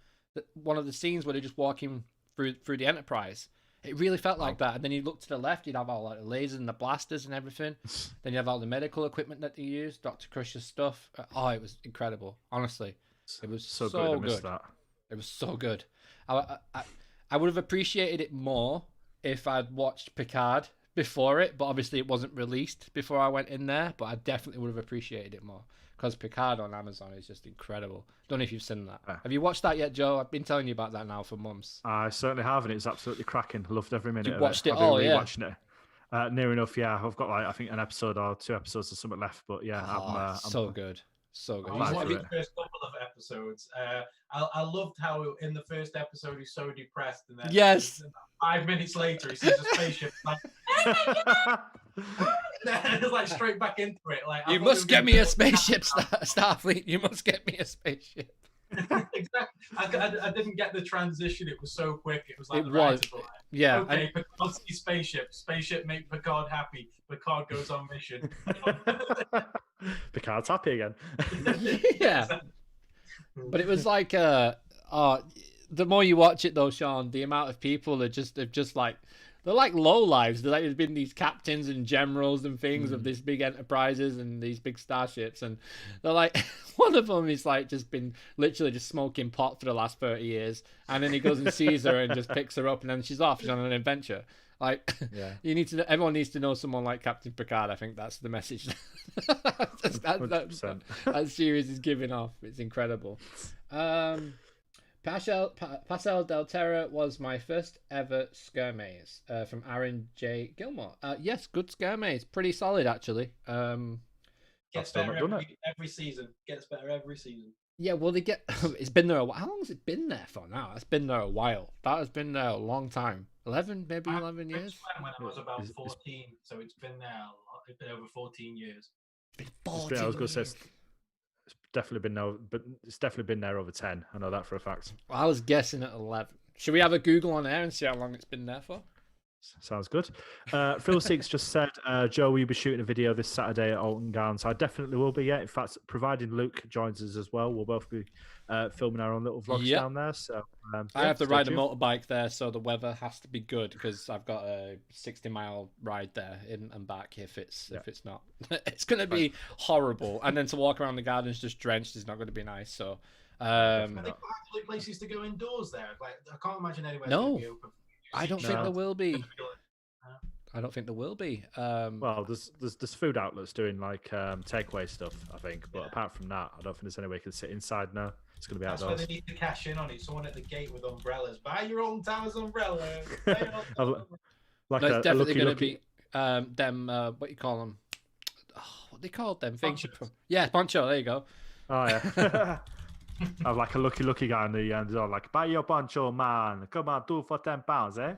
one of the scenes where they're just walking through the Enterprise. It really felt like that. And then you look to the left, you'd have all like the lasers and the blasters and everything. Then you have all the medical equipment that they use, Dr. Crusher's stuff. Oh, it was incredible. Honestly, it was so good. I missed that. It was so good. I would have appreciated it more if I'd watched Picard before it, but obviously it wasn't released before I went in there. But I definitely would have appreciated it more because Picard on Amazon is just incredible. Don't know if you've seen that. Have you watched that yet, Joe? I've been telling you about that now for months. I certainly have, and it's absolutely cracking. Loved every minute. You watched it all, yeah. Watching it. Near enough, yeah. I've got like I think an episode or 2 episodes or something left, but yeah, I'm so good. So good. I watched the first couple of episodes. I loved how in the first episode he's so depressed, and then yes, 5 minutes later he sees a spaceship. Like, it's like straight back into it. Like you must get me a spaceship, Starfleet. You must get me a spaceship. Exactly. I didn't get the transition. It was so quick. It was like yeah. Okay, Picard sees spaceship make Picard happy. Picard goes on mission. Picard's happy again. Yeah. But it was like the more you watch it though, Sean, the amount of people are just like they're like low lives. They're like there's been these captains and generals and things of these big enterprises and these big starships, and they're like one of them is like just been literally just smoking pot for the last 30 years, and then he goes and sees her and just picks her up, and then she's off. She's on an adventure. Like, yeah. Everyone needs to know someone like Captain Picard. I think that's the message that series is giving off. It's incredible. Pastel del Terra was my first ever scare maze from Aaron J. Gilmore. Yes, good scare maze. Pretty solid, actually. Gets better every season. Gets better every season. Yeah, well, it's been there a while. How long has it been there for now? It's been there a while. That has been there a long time. 11 years? When I was about 14, so it's been there a lot. It's been over 14 years. It's been 14 I was going to say, it's definitely been there over 10. I know that for a fact. Well, I was guessing at 11. Should we have a Google on air and see how long it's been there for? Sounds good. Phil Six just said, Joe, will you be shooting a video this Saturday at Alton Gardens? I definitely will be, yeah. In fact, providing Luke joins us as well, we'll both be filming our own little vlogs down there. So I have to ride a motorbike there, so the weather has to be good because I've got a 60-mile ride there in and back. If it's not, it's going to be horrible. And then to walk around the gardens just drenched is not going to be nice. So are there actually places to go indoors there? Like I can't imagine anywhere to be open. I don't think there will be. I don't think there will be. Well, there's food outlets doing like takeaway stuff, I think. But apart from that, I don't think there's any way you can sit inside now. It's going to be outdoors. That's where they need to cash in on it. Someone at the gate with umbrellas. Buy your own tower's umbrella. Like it's definitely going to be them. What do you call them? Oh, what they called them? Yeah, poncho. There you go. Oh yeah. I have like a lucky guy in the end. Like, buy your poncho, man. Come on, 2 for £10, eh?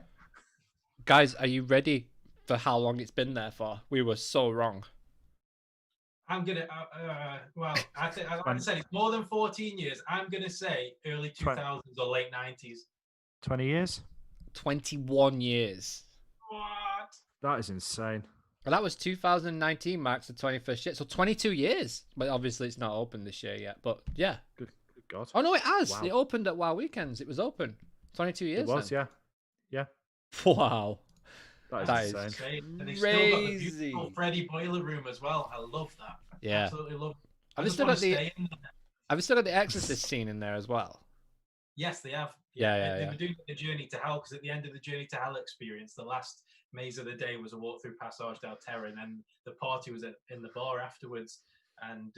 Guys, are you ready for how long it's been there for? We were so wrong. I'm gonna. I said it's more than 14 years. I'm gonna say early 2000s or late 90s. 20 years. 21 years. What? That is insane. Well, that was 2019, marks the 21st year. So 22 years. But obviously it's not open this year yet. But yeah. Good God. Oh, no, it has. Wow. It opened at WoW Weekends. It was open. 22 years. It was, then. Yeah. Wow. That is insane. And they still got the beautiful Freddy boiler room as well. I love that. Yeah. Absolutely love it. Have you still got the Exorcist scene in there as well? Yes, they have. Yeah. They were doing the Journey to Hell because at the end of the Journey to Hell experience, the last maze of the day was a walk through Passage del Terra, and then the party was in the bar afterwards. And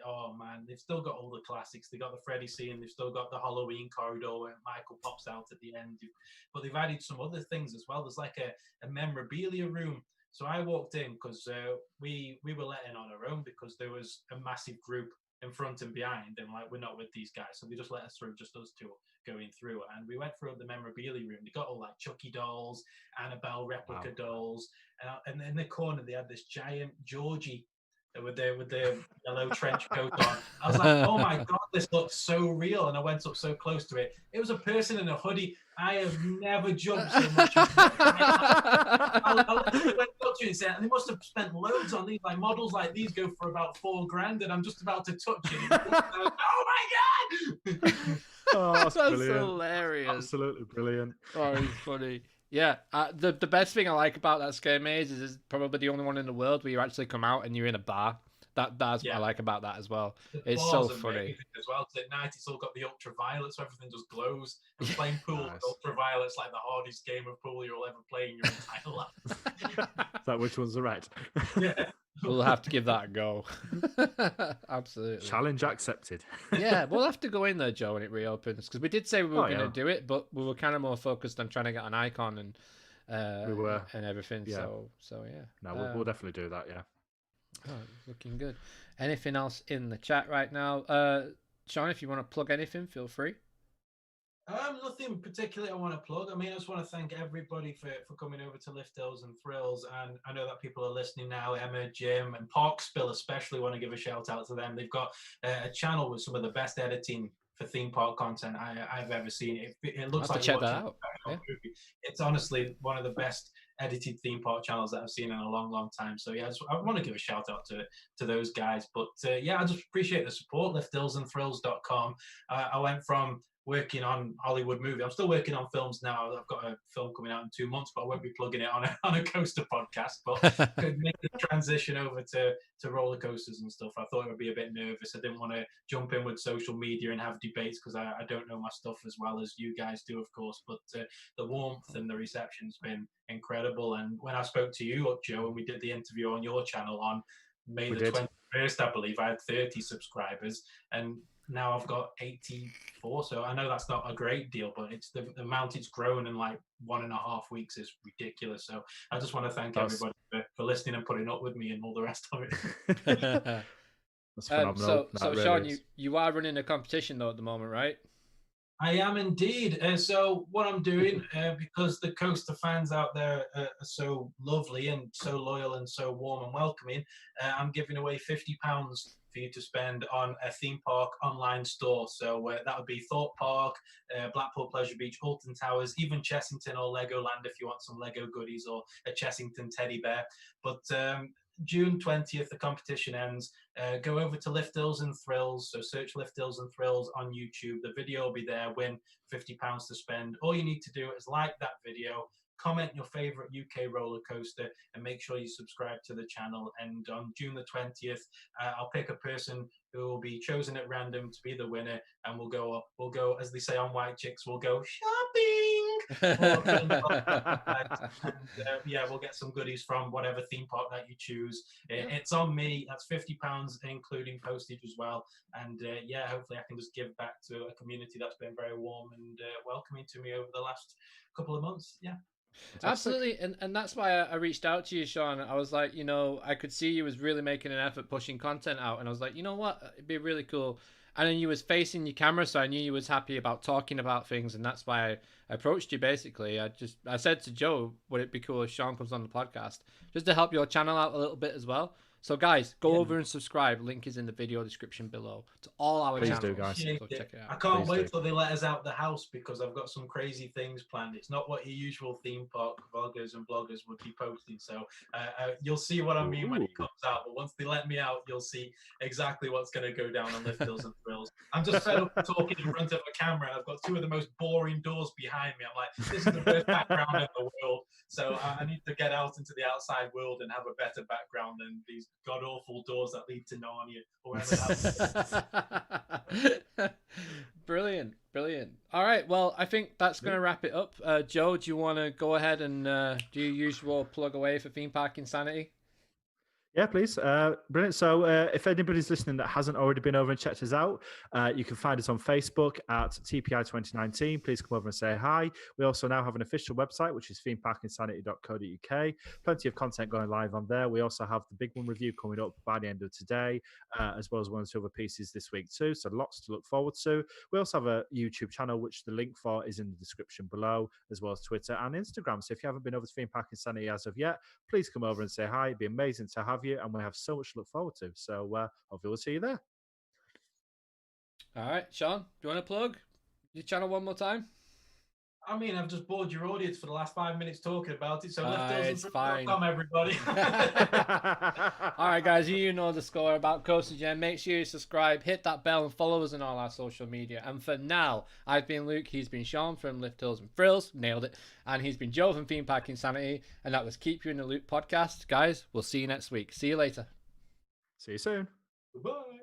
oh man, they've still got all the classics. They got the Freddy scene. They've still got the Halloween corridor where Michael pops out at the end. But they've added some other things as well. There's like a memorabilia room. So I walked in because we were letting on our own because there was a massive group in front and behind, and like we're not with these guys, so they just let us through, just us two going through. And we went through the memorabilia room. They got all like Chucky dolls, Annabelle replica dolls, and in the corner they had this giant Georgie with the yellow trench coat on. I was like, oh my God, this looks so real. And I went up so close to it. It was a person in a hoodie. I have never jumped so much. I went up to it and said, and they must have spent loads on these. Like models like these go for about $4,000, and I'm just about to touch it. Like, oh my God! Oh, that's brilliant. Hilarious. Absolutely brilliant. Oh, it's funny. Yeah, the best thing I like about that scare maze is it's probably the only one in the world where you actually come out and you're in a bar. That's what I like about that as well. The It's so bars funny amazing as well. Because at night it's all got the ultraviolet, so everything just glows. And Yeah. playing pool Nice. with ultraviolet's like the hardest game of pool you'll ever play in your entire life. Is that which one's the right? Yeah. We'll have to give that a go. Absolutely. Challenge accepted. Yeah, we'll have to go in there, Joe, when it reopens, because we did say we were going to yeah. do it, but we were kind of more focused on trying to get an icon and We were. and everything. Yeah. So yeah. No, we'll definitely do that. Yeah. Oh, looking good. Anything else in the chat right now? Sean, if you want to plug anything, feel free. Nothing particularly I want to plug. I mean, I just want to thank everybody for coming over to Lift Hills and Thrills. And I know that people are listening now. Emma, Jim, and Parkspill especially want to give a shout out to them. They've got a channel with some of the best editing for theme park content I've ever seen. It looks like check that out. Yeah. It's honestly one of the best edited theme park channels that I've seen in a long, long time. So yeah, I want to give a shout out to those guys. But yeah, I just appreciate the support. LiftHillsandThrills.com. I went from working on Hollywood movie. I'm still working on films now. I've got a film coming out in 2 months, but I won't be plugging it on a coaster podcast. But could make the transition over to roller coasters and stuff. I thought it would be a bit nervous. I didn't want to jump in with social media and have debates because I don't know my stuff as well as you guys do, of course. But the warmth and the reception's been incredible. And when I spoke to you, Joe, and we did the interview on your channel on May the 21st, I believe, I had 30 subscribers, and now I've got 84. So I know that's not a great deal, but it's the amount it's grown in like 1.5 weeks is ridiculous. So I just want to thank everybody for listening and putting up with me and all the rest of it. That's phenomenal. So really Sean, you are running a competition though at the moment, right? I am indeed. So what I'm doing, because the coaster fans out there are so lovely and so loyal and so warm and welcoming, I'm giving away £50 for you to spend on a theme park online store. So that would be Thorpe Park, Blackpool Pleasure Beach, Alton Towers, even Chessington or Legoland if you want some Lego goodies or a Chessington teddy bear. But June 20th, the competition ends. Go over to Lift Hills and Thrills. So search Lift Hills and Thrills on YouTube. The video will be there. Win £50 to spend. All you need to do is like that video, comment your favorite UK roller coaster, and make sure you subscribe to the channel. And on June the 20th, I'll pick a person who will be chosen at random to be the winner, and we'll go, as they say on White Chicks, we'll go shopping. And yeah, we'll get some goodies from whatever theme park that you choose. It's on me. That's £50, including postage as well. And yeah, hopefully I can just give back to a community that's been very warm and welcoming to me over the last couple of months. Yeah. Absolutely, and that's why I reached out to you, Sean. I was like, I could see you was really making an effort pushing content out, and I was like, you know what, it'd be really cool. And then you was facing your camera, so I knew you was happy about talking about things, and that's why I approached you. Basically, I said to Joe, would it be cool if Sean comes on the podcast just to help your channel out a little bit as well? So guys, go over and subscribe. Link is in the video description below to all our channels. Do, guys. So check it out. I can't wait till they let us out the house because I've got some crazy things planned. It's not what your usual theme park vloggers and bloggers would be posting. So you'll see what I mean when it comes out. But once they let me out, you'll see exactly what's going to go down on Lift Hills and Thrills. I'm just fed up talking in front of a camera. I've got two of the most boring doors behind me. I'm like, this is the worst background in the world. So I need to get out into the outside world and have a better background than these god-awful doors that lead to Narnia or whatever. Brilliant. All right, well, I think that's going to wrap it up. Joe, do you want to go ahead and do your usual plug away for Theme Park Insanity? Yeah, please. Brilliant. So if anybody's listening that hasn't already been over and checked us out, you can find us on Facebook at TPI 2019. Please come over and say hi. We also now have an official website, which is themeparkinsanity.co.uk. Plenty of content going live on there. We also have the big one review coming up by the end of today, as well as one or two other pieces this week too. So lots to look forward to. We also have a YouTube channel, which the link for is in the description below, as well as Twitter and Instagram. So if you haven't been over to Theme Park Insanity as of yet, please come over and say hi. It'd be amazing to have you, and we have so much to look forward to. So hopefully we'll see you there. All right, Sean, do you want to plug your channel one more time? I mean, I've just bored your audience for the last 5 minutes talking about it. So it's fine. liftdozandfrills.com, everybody. All right, guys, you know the score about CoasterGen. Make sure you subscribe, hit that bell, and follow us on all our social media. And for now, I've been Luke. He's been Sean from Lift Hills and Frills. Nailed it. And he's been Joe from Theme Park Insanity. And that was Keep You in the Loop podcast. Guys, we'll see you next week. See you later. See you soon. Goodbye.